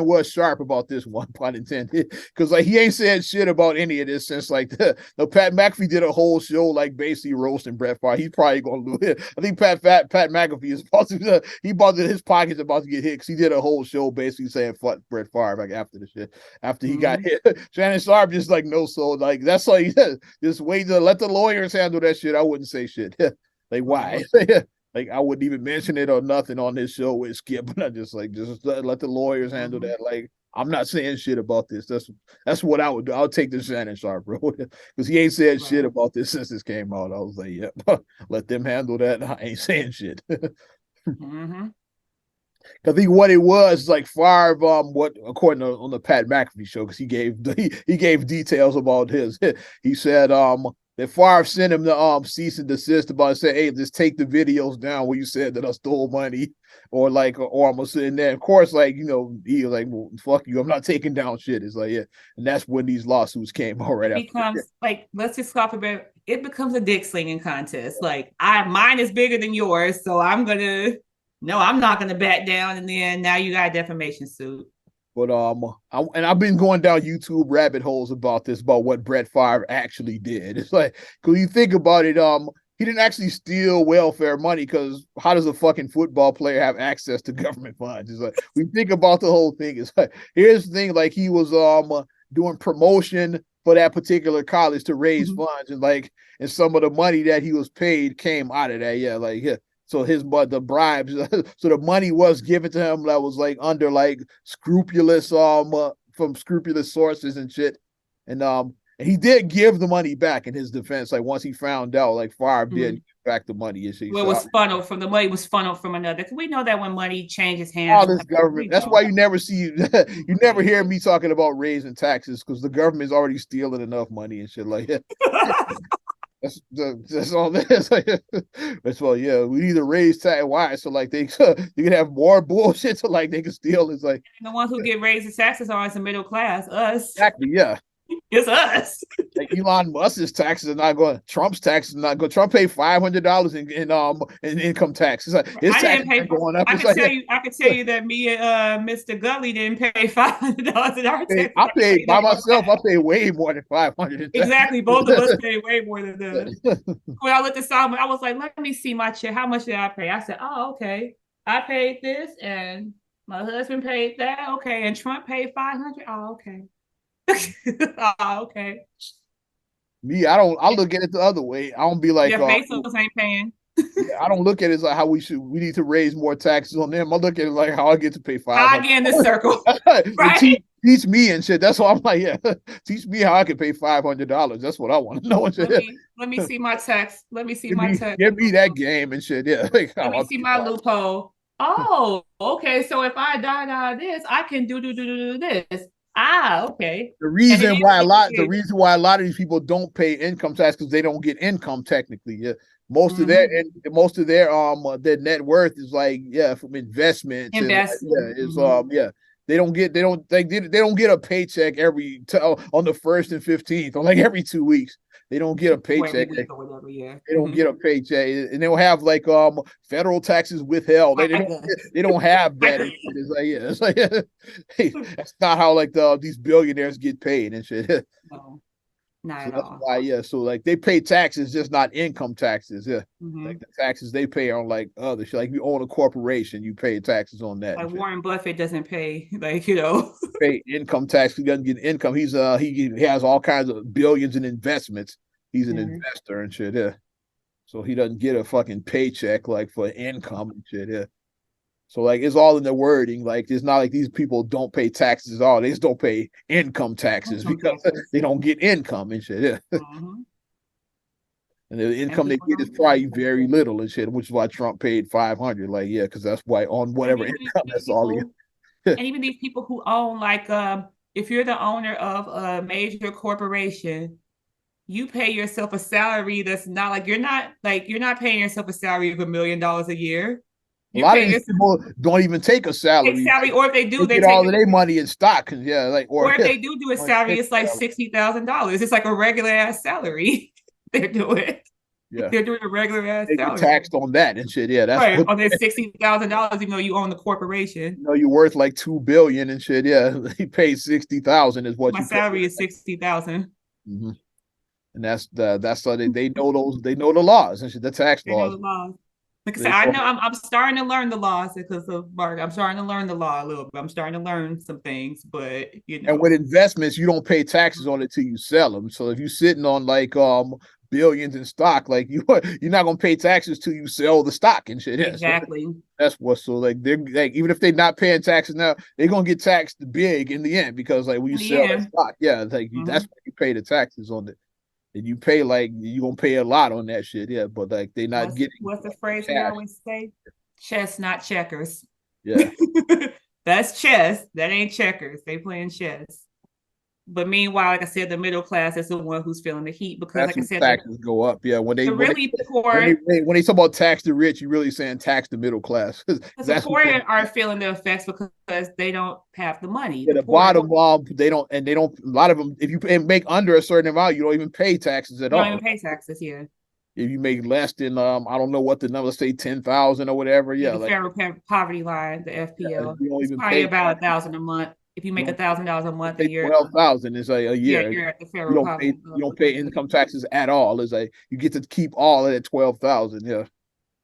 was sharp about this one, pun intended, because like he ain't said shit about any of this since like the Pat McAfee did a whole show like basically roasting Brett Favre. He's probably gonna lose it. I think Pat McAfee is about to his pocket's about to get hit because he did a whole show basically saying fuck Brett Favre like after the shit after he got hit. Shannon Sharp just like no soul like that's like just wait to let the lawyers handle that shit. I wouldn't say shit. Like why? Like I wouldn't even mention it or nothing on this show with Skip, but I just let the lawyers handle that. Like I'm not saying shit about this. That's what I would do. I'll take the Shannon Sharp, bro, because he ain't said shit about this since this came out. I was like, yeah, let them handle that. I ain't saying shit. I think what it was like Favre, what according to on the Pat McAfee show, because he gave details about his. He said that Favre sent him the cease and desist about saying, hey, just take the videos down where you said that I stole money, or I'm gonna sit in there. Of course, like he was like, well, fuck you, I'm not taking down shit. It's like, yeah, and that's when these lawsuits came out right it after. becomes like let's just stop a bit. It becomes a dick slinging contest. Like mine is bigger than yours, so I'm not gonna back down. And then now you got a defamation suit. But I've been going down YouTube rabbit holes about this, about what Brett Favre actually did. It's like, because you think about it, he didn't actually steal welfare money, because how does a fucking football player have access to government funds? It's like, we think about the whole thing. It's like, here's the thing, like he was doing promotion for that particular college to raise funds, and some of the money that he was paid came out of that. Yeah, like yeah. So the bribes, so the money was given to him that was like under like scrupulous from scrupulous sources and shit. And And he did give the money back in his defense. Like once he found out, like Favre did Mm-hmm. give back the money, and she Where it said, was funneled from the money was funneled from another. Because we know that when money changes hands, all from this government. we That's why know. you never see you never hear me talking about raising taxes because the government's already stealing enough money and shit like that. That's all that is. Like, that's well, yeah. We either raise tax. Why? So like they you can have more bullshit so like they can steal. It's like And the ones who get raised in taxes are the middle class, us. exactly, yeah. It's us. Like Elon Musk's taxes are not going. Trump's taxes are not going. Trump paid $500 in income tax. It's like his I didn't taxes pay. are going up. I It's could like tell you. I could tell you that me and Mr. Gully didn't pay $500 in our taxes. I I can tell paid you by that for a myself. I fact. paid way more than 500. Exactly. Both of us paid way more than that. When I looked at Solomon, I was like, "Let me see my check. How much did I pay?" I said, "Oh, okay. I paid this, and my husband paid that. Okay, and Trump paid 500. Oh, okay. Oh, okay. Me, I don't. I look at it the other way. I don't be like, Jeff Bezos ain't paying. yeah, I don't look at it as like how we need to raise more taxes on them. I look at it like how I get to pay How five I get in this hundred. circle, And right? teach me and shit. That's why I'm like, yeah, teach me how I can pay $500. That's what I want to know and shit. Let me see my text. Let me see my text. Give me that game and shit. Yeah, like Let how me I see pay my five. loophole. Oh, okay. So if I die this, I can do this. Ah, okay. The And it reason is why what it is. a lot of these people don't pay income tax because they don't get income technically. Yeah, Mm-hmm. most of their net worth is like yeah from investments and like, Investing. yeah is Mm-hmm. yeah they don't get a paycheck on the 1st and 15th or like every 2 weeks. They don't get a Or every paycheck. week or whatever. Yeah. They don't Mm-hmm. get a paycheck, and they don't have like federal taxes withheld. Like us. They don't have Like that. us. It's like yeah, it's like hey, that's not how like these billionaires get paid and shit. No, not So at that's all. why yeah. So like they pay taxes, just not income taxes. Yeah, like Mm-hmm. the taxes they pay on like other shit. Like you own a corporation, you pay taxes on that and Like shit. Warren Buffett doesn't pay, like, you know. Pay income tax. He doesn't get income. He has all kinds of billions in investments. He's an Yeah. investor and shit. Yeah. So he doesn't get a fucking paycheck like for income and shit. Yeah. So like it's all in the wording. Like it's not like these people don't pay taxes at all. They just don't pay income taxes Income because taxes. they don't get income and shit. Yeah. Mm-hmm. And the And income they people get is don't pay probably income very taxes. little and shit, which is why Trump paid 500. Like, yeah, because that's why on And whatever even income, these that's all he people, has. and even these people who own like if you're the owner of a major corporation, you pay yourself a salary that's not like you're not paying yourself a salary of $1 million a year. A You're lot of paying these yourself people don't even take a a salary. salary, or if they They do, they get take all of it. their money in stock. Yeah, like Or if they do a or salary, it's like $60,000. It's like a regular ass salary. They're doing. yeah. They're doing a regular ass They get salary. taxed on that and shit. Yeah, that's Right. what On their $60,000, even though you own the corporation. you're worth like 2 billion and shit. Yeah, he pays 60,000 is what My you pay. salary is 60,000. Mm-hmm. And that's how they know the laws and shit, the tax They know laws. the laws. Like I said, They I know know I'm starting to learn the laws because of Mark. I'm starting to learn the law a little bit. I'm starting to learn some things, but you and with know, investments, you don't pay taxes on it till you sell them. So if you're sitting on like billions in stock, like you're not gonna pay taxes till you sell the stock and shit. Yeah, so exactly. that's what. So like they're like even if they're not paying taxes now, they're gonna get taxed big in the end because like when you In the sell that end, stock, yeah, like mm-hmm. that's when you pay the taxes on it. And you pay like you're gonna pay a lot on that shit, yeah. But like they're not getting What's the phrase we cash. always say? Chess, not checkers. Yeah. That's chess. That ain't checkers. They playing chess. But meanwhile, like I said, the middle class is the one who's feeling the heat because, That's like I when said, taxes go up. Yeah, the really poor, when they talk about tax the rich, you're really saying tax the middle class because because the that's poor what are feeling the effects because they don't have the money. yeah, The the poor, bottom they don't a lot of them if you make under a certain amount you don't even pay taxes at you don't all. even pay taxes here. If you make less than I don't know what the number, let's say 10,000 or whatever, Yeah, yeah, the like federal poverty line, the yeah, FPL, you don't it's even probably pay about taxes. 1,000 a month. If you You make don't $1,000 a month a pay year, 12,000 is a yeah, year. you're at the federal poverty You level. don't pay income taxes at all. It's like you get to keep all of that 12,000. Yeah.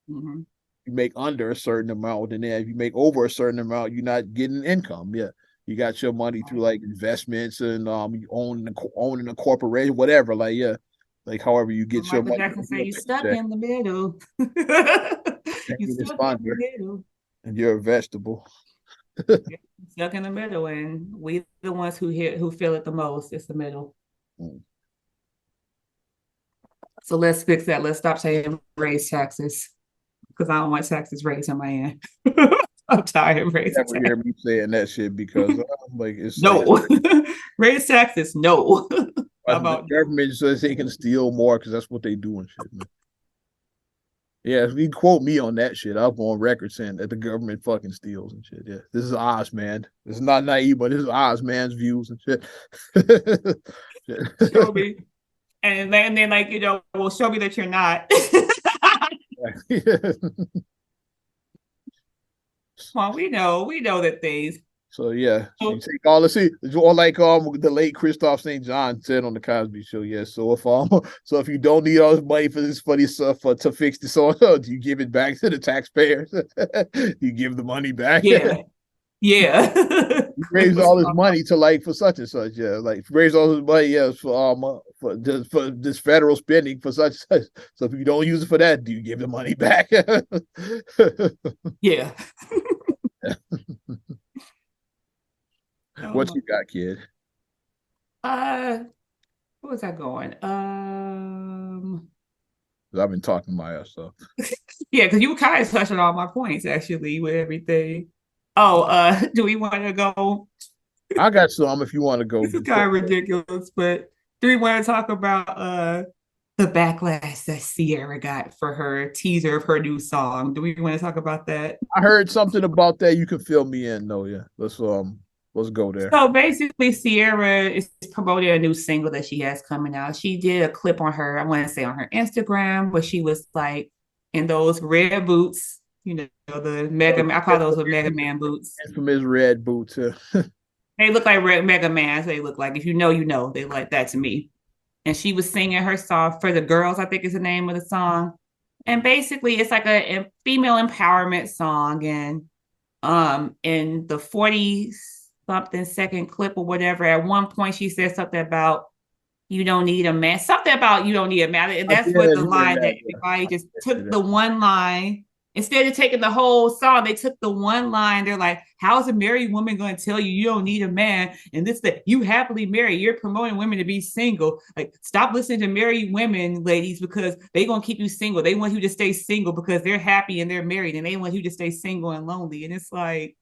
Mm-hmm. You make under a certain amount, and then if you make over a certain amount, you're not getting income. Yeah, you got your money through Right. like investments and you owning a corporation, whatever. Like yeah, like however you Well, get your Michael money, Jackson you said, get "You a stuck paycheck, in the middle. and You you just stuck in the under, middle. and you're a vegetable. Yeah, stuck in the middle, and we the ones who feel it the most. It's the middle." So let's fix that. Let's stop saying raise taxes because I don't want taxes raised on my end. I'm tired of raising Never hear taxes. me saying that shit because like it's like No. Raise taxes. No. How the about no? government says they can steal more because that's what they do and shit, man. Yeah, if you quote me on that shit, I'll go on record saying that the government fucking steals and shit. Yeah, this is Oz, man. This is not naive, but this is Oz, man's views and shit. Show me. And then like, well, show me that you're not. Well, we know that things. So yeah, so you take all the see, or like the late Christoph St. John said on the Cosby Show. Yeah, so if you don't need all this money for this stuff to fix this, so do you give it back to the taxpayers? You give the money back. Yeah. Yeah. You raise all this money to like for such and such. Yeah, like raise all this money. Yeah, for this federal spending for such and such. So if you don't use it for that, do you give the money back? Yeah. What Oh you got, kid? uh, where was I going? I've been talking my ass off. Yeah, because you kind of touched on all my points actually with everything. Oh, do we want to go? I got some if you want to go. This is kind of ridiculous, but do we want to talk about the backlash that Sierra got for her teaser of her new song? Do we want to talk about that? I heard something about that. You can fill me in, though. Yeah, let's go there. So basically, Sierra is promoting a new single that she has coming out. She did a clip on her, I want to say on her Instagram, where she was like in those red boots, the Mega Man. I call those the Mega Man boots. Infamous red boots. They look like red Mega Man. They look like, if you know, you know. They like that to me. And she was singing her song For the Girls, I think is the name of the song. And basically, it's like a female empowerment song. And in the 40 something second clip or whatever, at one point she said something about you don't need a man, something about you don't need a man. And that's what the line that everybody just took the one line. Instead of taking the whole song, they took the one line. They're like, how's a married woman going to tell you you don't need a man? And this, that you happily married, you're promoting women to be single. Like, stop listening to married women, ladies, because they're going to keep you single. They want you to stay single because they're happy and they're married, and they want you to stay single and lonely. And it's like,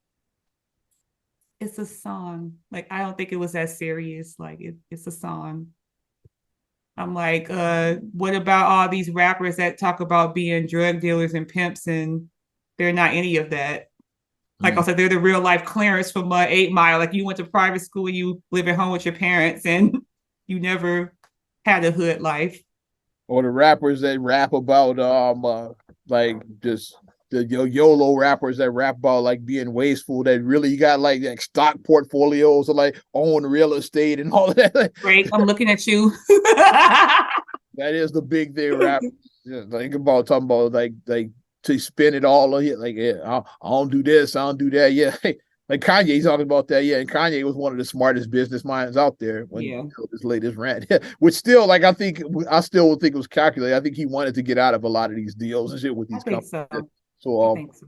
it's a song. Like, I don't think it was that serious. Like, it's a song. I'm like, what about all these rappers that talk about being drug dealers and pimps, and they're not any of that? Like I said, they're the real life Clarence from 8 Mile. Like, you went to private school, you live at home with your parents, and you never had a hood life. Or the rappers that rap about like just the YOLO rappers that rap about like being wasteful, that really got like stock portfolios or like own real estate and all of that. Great, I'm looking at you. That is the big thing rap. Yeah, like about talking about like to spend it all on it. Like, yeah, I don't do this, I don't do that. Yeah. Like Kanye's talking about that, yeah, and Kanye was one of the smartest business minds out there when his latest rant, which still, like, I still would think it was calculated. I think he wanted to get out of a lot of these deals and shit with these companies. So, I think so.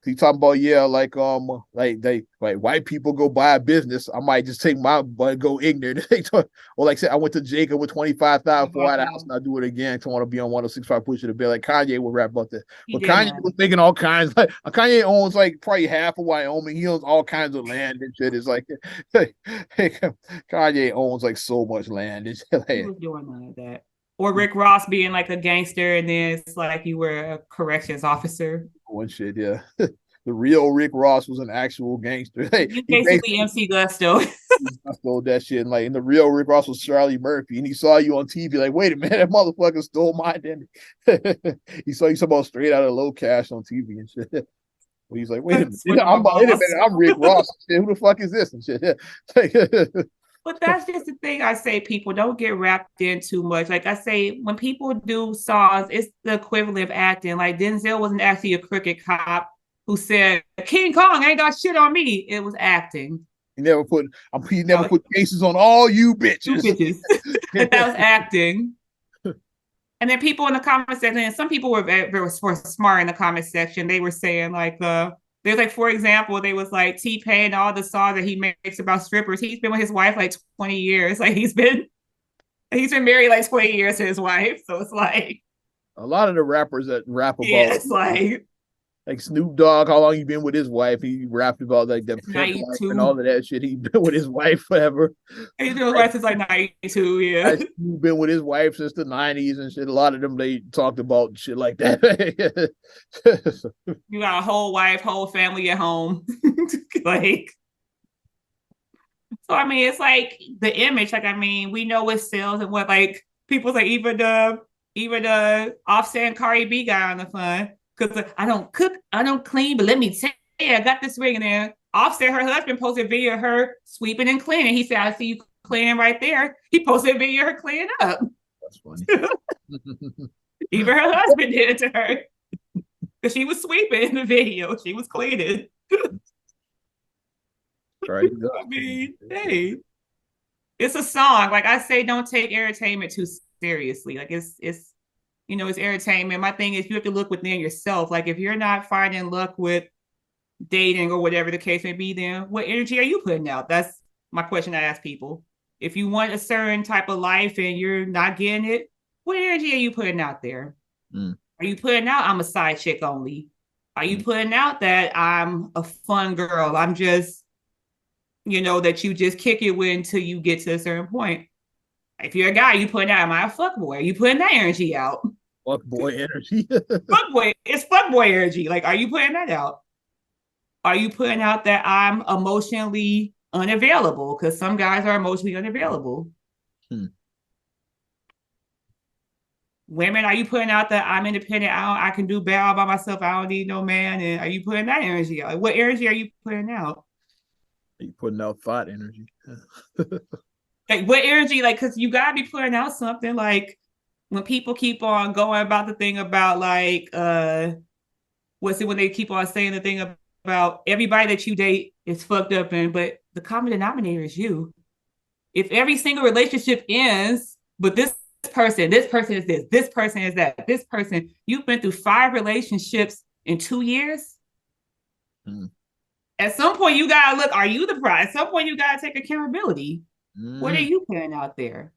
He talking about like they like white people go buy a business. I might just take my but go ignorant. Or like I said, I went to Jacob with 25,000 for out of the house and I do it again. I want to be on 106.5 push it a bit like Kanye would rap about that. But Kanye was making all kinds like Kanye owns like probably half of Wyoming. He owns all kinds of land and shit. It's like Kanye owns like so much land. It's like, he was doing none of that. Or Rick Ross being like a gangster, and then it's like you were a corrections officer. One shit, yeah. The real Rick Ross was an actual gangster. Hey, you basically MC Gusto. Stole that shit. And like, and the real Rick Ross was Charlie Murphy, and he saw you on TV. Like, wait a minute, that motherfucker stole my identity. He saw you somehow straight out of Low Cash on TV and shit. He's like, wait a minute, I'm Rick Ross. Shit, who the fuck is this and shit? But that's just the thing I say, people don't get wrapped in too much. Like I say, when people do songs, it's the equivalent of acting. Like Denzel wasn't actually a crooked cop who said, King Kong ain't got shit on me. It was acting. He never put cases on all you bitches. That was acting. And then people in the comment section, and some people were smart in the comment section. They were saying like, there's like, for example, they was like T-Pain, all the songs that he makes about strippers. He's been with his wife like 20 years. Like he's been He's been married like 20 years to his wife, so it's like A lot of the rappers that rap yeah, about it's like Snoop Dogg, how long he been with his wife? He rapped about like the pimp life and 92. all of that shit. He been with his wife forever. He's been with his wife since like 92, yeah. Ice Cube been with his wife since the '90s and shit. A lot of them they talked about shit like that. You got a whole wife, whole family at home. Like, so I mean, it's like the image. Like, I mean, we know what sells and what like people say. Even the Offset and Cardi B guy on the fun because like, I don't cook, I don't clean, but let me tell you, I got this ring in there. Offset, her husband, posted a video of her sweeping and cleaning. He said, "I see you cleaning right there." He posted a video of her cleaning up. That's funny. Even her husband did it to her because she was sweeping in the video. She was cleaning. Right. I mean, hey, it's a song. Like I say, don't take entertainment too seriously. Like it's it's entertainment. My thing is you have to look within yourself. Like if you're not finding luck with dating or whatever the case may be, then what energy are you putting out? That's my question I ask people. If you want a certain type of life and you're not getting it, what energy are you putting out there? Mm. Are you putting out I'm a side chick only? Are you putting out that I'm a fun girl? I'm just that you just kick it with until you get to a certain point. If you're a guy, you putting out, am I a fuck boy? You putting that energy out. Fuck boy energy. Fuck boy, it's fuck boy energy. Like, are you putting that out? Are you putting out that I'm emotionally unavailable? Because some guys are emotionally unavailable. Hmm. Women, are you putting out that I'm independent? I can do bad all by myself. I don't need no man. And are you putting that energy out? Like, what energy are you putting out? You putting out thought energy. Like what energy? Like, because you gotta be putting out something. Like when people keep on going about the thing about like what's it when they keep on saying the thing about everybody that you date is fucked up and but the common denominator is you. If every single relationship ends, but this person is this person is that, this person, you've been through 5 relationships in 2 years. Hmm. At some point you gotta look, are you the prize? At some point you gotta take accountability. What are you putting out there?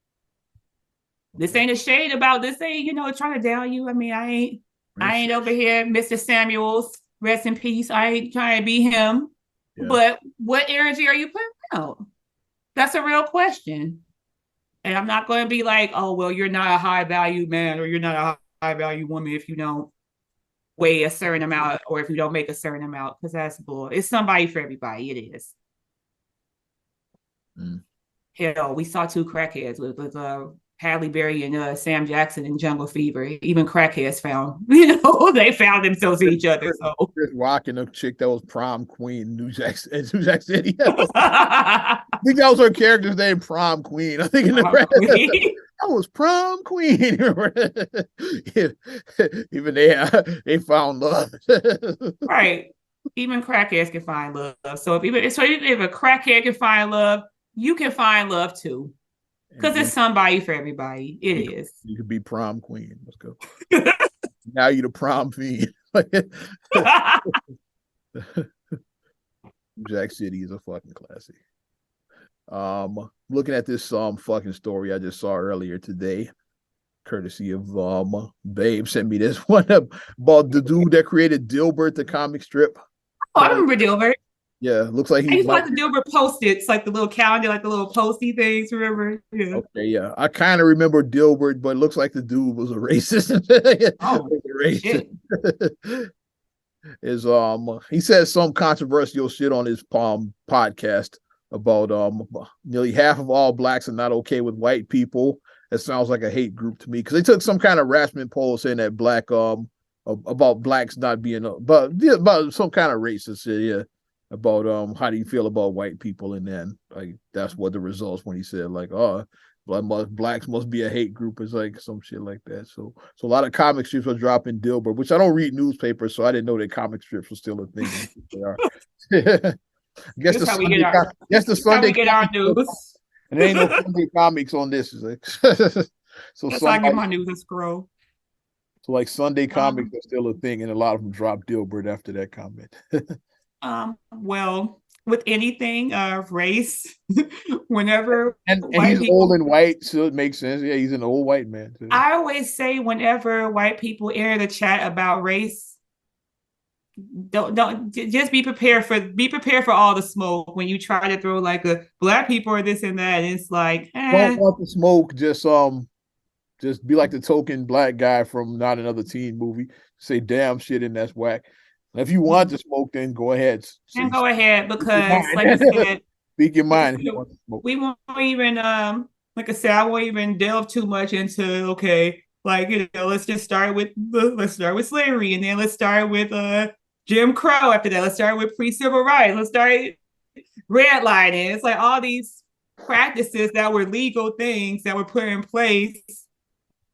This ain't a shade about this ain't, trying to down you. I mean, I ain't over here, Mr. Samuels, rest in peace. I ain't trying to be him. Yeah. But what energy are you putting out? That's a real question. And I'm not going to be like, oh, well, you're not a high value man or you're not a high value woman if you don't weigh a certain amount or if you don't make a certain amount, because that's bull. It's somebody for everybody. It is. Mm. Hell, we saw 2 crackheads with Halle Berry and Sam Jackson in Jungle Fever. Even crackheads found, they found themselves in each other. So Chris Rock and a chick that was prom queen, New Jack City. I think that was her character's name, Prom Queen. I think in the that was Prom Queen. Even they found love. Right. Even crackheads can find love. So if a crackhead can find love, you can find love too. Because it's somebody for everybody. It is. You could be prom queen. Let's go. Now you're the prom fiend. Jack City is a fucking classic. Looking at this fucking story I just saw earlier today, courtesy of Babe sent me this one about the dude that created Dilbert, the comic strip. Oh, I remember Dilbert. Yeah, looks like he. I used to like the Dilbert Post-its, like the little calendar, like the little posty things. Remember? Yeah. Okay, yeah. I kind of remember Dilbert, but it looks like the dude was a racist. Oh, racist. Is he says some controversial shit on his podcast about nearly half of all blacks are not okay with white people. It sounds like a hate group to me because they took some kind of harassment poll saying that about blacks not being about some kind of racist shit, yeah. About how do you feel about white people, and then like that's what the results when he said like blacks must be a hate group, is like some shit like that. So a lot of comic strips are dropping Dilbert, which I don't read newspapers, so I didn't know that comic strips were still a thing. They are. Guess the Sunday, we get our news. And there ain't no Sunday comics on this. Like, so that's how I get my news and scroll. So like Sunday comics are still a thing, and a lot of them dropped Dilbert after that comment. Well, with anything race. Whenever And white he's old people, and white, so it makes sense. Yeah, he's an old white man too. I always say whenever white people enter the chat about race, don't just be prepared for all the smoke when you try to throw like a black people or this and that. And it's like, Don't want the smoke. Just be like the token black guy from Not Another Teen movie. Say damn shit and that's whack. And if you want to smoke, then go ahead. and Say go ahead speak your because, mind. like I said, Speak your like I mind if you said, want to smoke. we won't even like I said, I won't even delve too much into okay, like let's start with slavery and then let's start with Jim Crow after that. Let's start with pre-civil rights. Let's start redlining. It's like all these practices that were legal things that were put in place.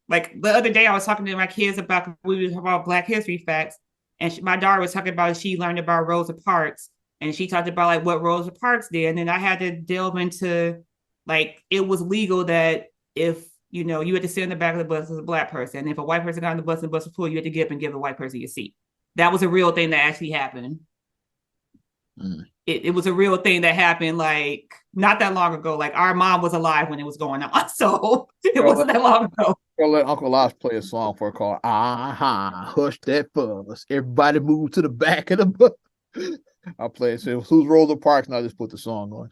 Like the other day, I was talking to my kids about we were talking about Black History facts, and my daughter was talking about she learned about Rosa Parks, and she talked about like what Rosa Parks did, and then I had to delve into like it was legal that if you had to sit in the back of the bus as a Black person, and if a white person got on the bus and the bus was full, you had to get up and give a white person your seat. That was a real thing that actually happened. Mm. It was a real thing that happened like not that long ago. Like our mom was alive when it was going on, so it wasn't that long ago. I'll let Uncle Losh play a song for a call. Hush that fuss. Everybody move to the back of the bus. I'll play it. So who's Rosa Parks? And I'll just put the song on.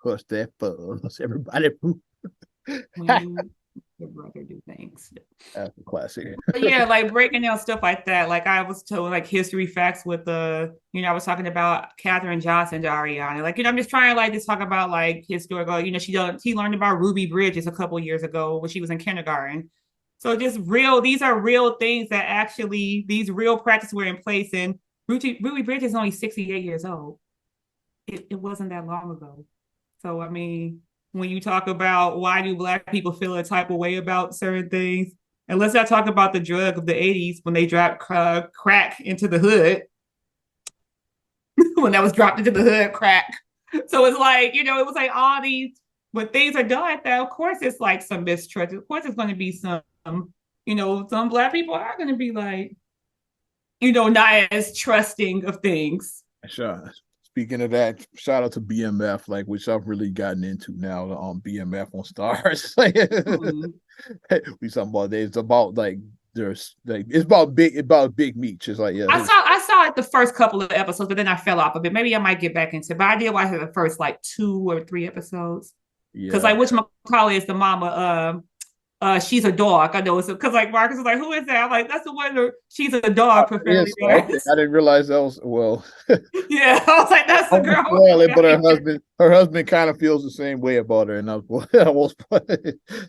Hush that fuss. Everybody move. When your brother do things. That's a classic. But yeah, like breaking down stuff like that. Like I was told like history facts with I was talking about Katherine Johnson to Ariana. Like, I'm just trying to like just talk about like historical, she learned about Ruby Bridges a couple years ago when she was in kindergarten. So just these are real things that actually these real practices were in place. And Ruby Bridges is only 68 years old. It wasn't that long ago. So I mean, when you talk about why do Black people feel a type of way about certain things, and let's not talk about the drug of the 80s when they dropped crack into the hood, when that was dropped into the hood, crack. So it's like, it was like all these, when things are done like that, of course it's like some mistrust. Of course it's going to be some Black people are going to be like, not as trusting of things. Sure. Speaking of that, shout out to BMF, like which I've really gotten into now. BMF on Stars. We talking about it's about like there's like it's about big meat. Just like yeah. I saw it the first couple of episodes, but then I fell off of it. Maybe I might get back into it. But I did watch the first like 2 or 3 episodes. Because like which McCauley is the mama she's a dog. I know it's because like Marcus was like, who is that? I'm like, that's the one. She's a dog. Yes, I didn't realize that was well. Yeah, I was like, that's the girl. But her husband kind of feels the same way about her, and I was her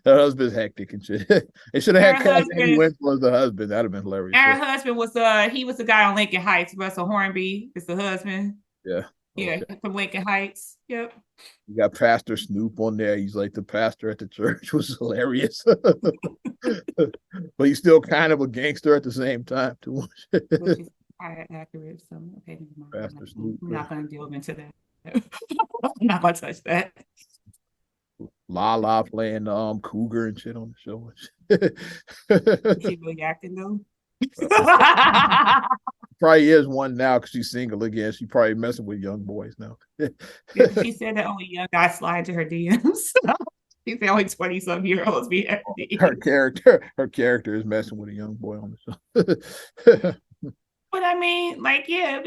husband's hectic and shit. They should have had Cassidy Winslow as the husband. That'd have been hilarious. Her husband was he was the guy on Lincoln Heights. Russell Hornby is the husband. Yeah. Yeah, from Lincoln Heights. Yep. You got Pastor Snoop on there. He's like the pastor at the church, which is hilarious. But he's still kind of a gangster at the same time, too. Which is accurate. So okay, Pastor Snoop. I'm not going to delve into that. I'm not going to touch that. Lala playing Cougar and shit on the show. Is she really acting though? Probably is one now because she's single again. She probably messing with young boys now. She said that only young guys slide into her DMs. She said only 20-some-year-olds be her character is messing with a young boy on the show. But I mean, like, yeah,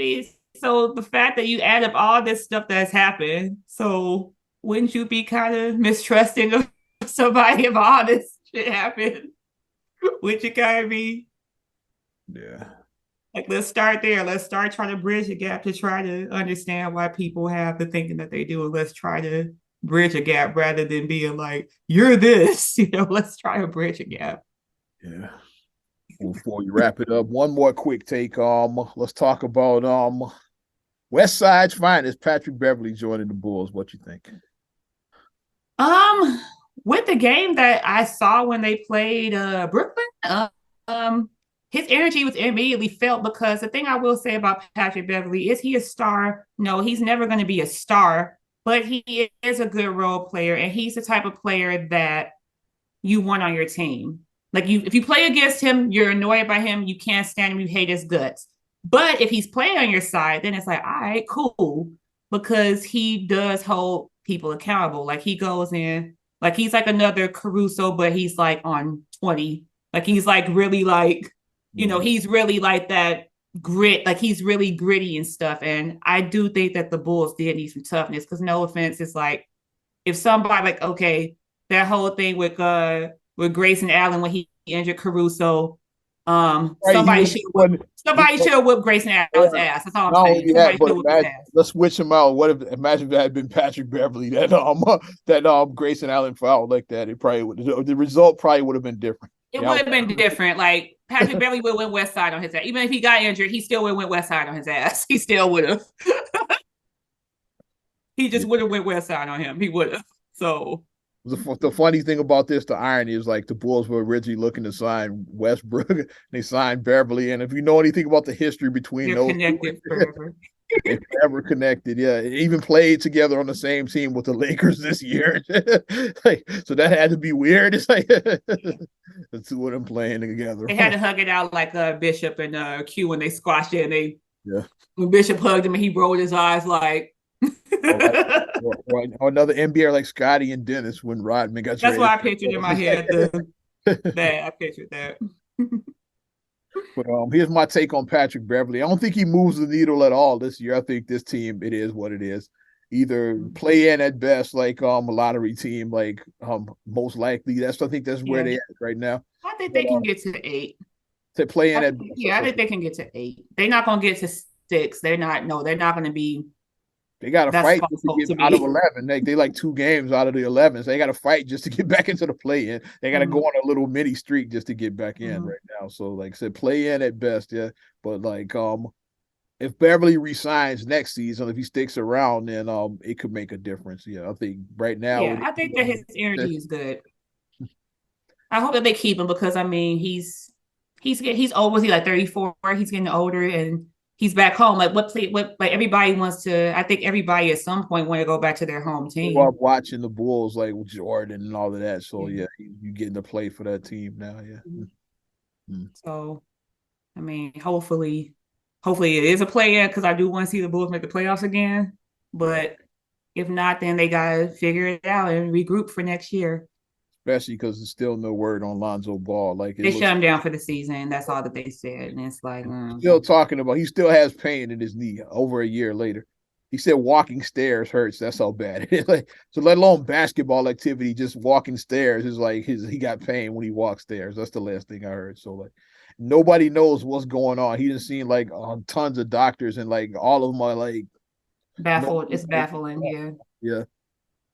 so the fact that you add up all this stuff that's happened, so wouldn't you be kind of mistrusting of somebody if all this shit happened? Would you kind of be? Yeah. Like, let's start there. Let's start trying to bridge a gap to try to understand why people have the thinking that they do. And let's try to bridge a gap rather than being like, you're this, let's try to bridge a gap. Yeah. Before you wrap it up, one more quick take. Let's talk about West Side's finest, Patrick Beverley joining the Bulls. What you think? With the game that I saw when they played Brooklyn, his energy was immediately felt because the thing I will say about Patrick Beverley is he a star? No, he's never going to be a star, but he is a good role player, and he's the type of player that you want on your team. Like if you play against him, you're annoyed by him, you can't stand him, you hate his guts. But if he's playing on your side, then it's like, all right, cool, because he does hold people accountable. Like he goes in, like he's like another Caruso, but he's like on 20. Like he's like really like, he's really like that grit. Like he's really gritty and stuff. And I do think that the Bulls did need some toughness. Because no offense, it's like if somebody like okay, that whole thing with Grayson Allen when he injured Caruso, Right, somebody should have whipped Grayson Allen's ass. That's all I'm not saying. only that, Somebody should but have whipped his ass. let's switch him out. What if imagine if that had been Patrick Beverly that Grayson Allen fouled like that? It probably would the result probably would have been different. It would have been different. Like Patrick Beverly would have went West Side on his ass. Even if he got injured, he still would have went West Side on his ass. He still would have. He just would have went West Side on him. He would have. So the funny thing about this, the irony is like the Bulls were originally looking to sign Westbrook, and they signed Beverly. And if you know anything about the history between they're those connected forever. they're forever connected. Yeah, even played together on the same team with the Lakers this year. Like, so that had to be weird. It's like the two of them playing together. They had to hug it out like Bishop and Q when they squashed it. And yeah. When Bishop hugged him and he rolled his eyes like. or another NBA like Scotty and Dennis when Rodman got. That's why I pictured in my head that I pictured that. But here's my take on Patrick Beverly. I don't think he moves the needle at all this year. I think this team, it is what it is. Either play in at best, like a lottery team, like most likely. I think that's where they at right now. I think they can get to 8. To play in at best. Yeah, I think they can get to 8. They're not gonna get to 6. They're not gonna be. They got to fight just to get out of 11. They like 2 games out of the 11. So they got to fight just to get back into the play in. They got to go on a little mini streak just to get back in right now. So like I said, play in at best, yeah. But like if Beverly resigns next season, if he sticks around, then it could make a difference. Yeah, I think right now. Yeah, I think that his energy is good. I hope that they keep him because I mean he's old. Was he like 34? He's getting older and he's back home. Like what like everybody wants to. I think everybody at some point want to go back to their home team. Well, watching the Bulls like with Jordan and all of that. So yeah, you getting to play for that team now. Yeah. So, I mean, hopefully it is a play in because I do want to see the Bulls make the playoffs again. But if not, then they gotta figure it out and regroup for next year. Especially because there's still no word on Lonzo Ball. Like they shut him down for the season. That's all that they said, and it's like still talking about. He still has pain in his knee over a year later. He said walking stairs hurts. That's how bad it is. Like, so let alone basketball activity, just walking stairs is like he got pain when he walks stairs. That's the last thing I heard. So like nobody knows what's going on. He didn't see like tons of doctors and like all of them are like baffled. It's baffling. Yeah. Yeah.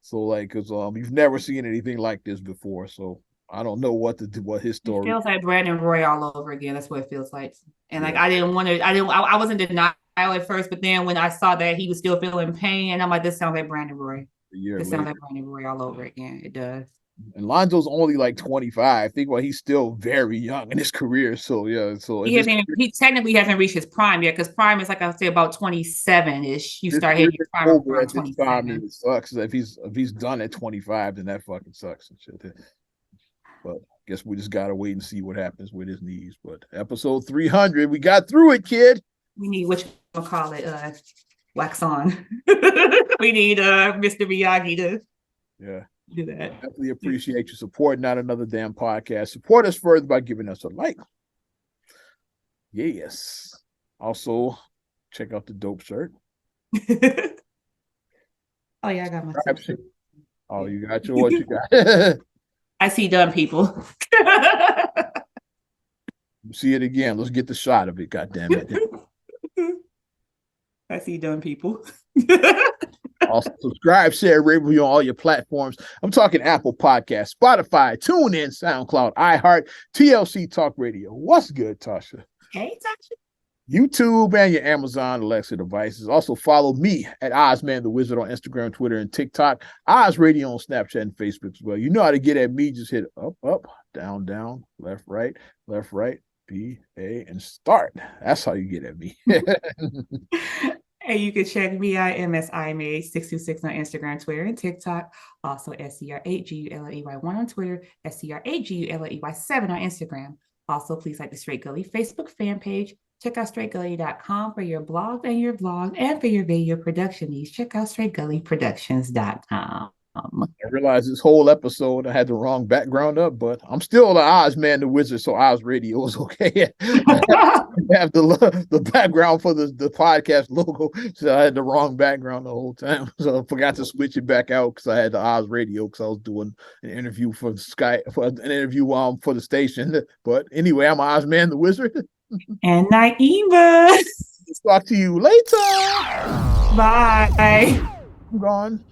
So like, cause you've never seen anything like this before. So I don't know what his story. It feels like Brandon Roy all over again. That's what it feels like. And like I was in denial at first, but then when I saw that he was still feeling pain, and I'm like, this sounds like Brandon Roy. This sounds like Brandon Roy all over again. It does. And Lonzo's only like 25. Think about he's still very young in his career. So yeah, so he technically hasn't reached his prime yet because prime is like I say about 27-ish. You start hitting your prime around 27. It sucks if he's done at 25, then that fucking sucks and shit. But I guess we just gotta wait and see what happens with his knees. But episode 300, we got through it, kid. We need call it wax on. We need Mr. Miyagi to do that. Definitely appreciate your support. Not another damn podcast. Support us further by giving us a like. Yes. Also, check out the dope shirt. Oh yeah, I got my shirt. Oh, you got what you got. I see dumb people. See it again. Let's get the shot of it. God damn it. I see dumb people. Also, subscribe, share, rate, review on all your platforms. I'm talking Apple Podcasts, Spotify, TuneIn, SoundCloud, iHeart, TLC Talk Radio. What's good, Tasha? Hey, Tasha. YouTube and your Amazon Alexa devices. Also follow me at Ozman the Wizard on Instagram, Twitter, and TikTok. Oz Radio on Snapchat and Facebook as well. You know how to get at me. Just hit up, down, left, right, B, A, and start. That's how you get at me. And you can check me out, MSIMA626 on Instagram, Twitter, and TikTok. Also, SCR8GULLEY1 on Twitter, SCR8GULLEY7 on Instagram. Also, please like the Straight Gully Facebook fan page. Check out straightgully.com for your blog and your vlog, and for your video production needs. Check out straightgullyproductions.com. I realized this whole episode I had the wrong background up, but I'm still the Oz man, the wizard, so Oz Radio is okay. I have the background for the podcast logo, so I had the wrong background the whole time. So I forgot to switch it back out because I had the Oz Radio because I was doing an interview for Sky for an interview for the station. But anyway, I'm Oz man, the wizard. And Naima. Talk to you later. Bye. I'm gone.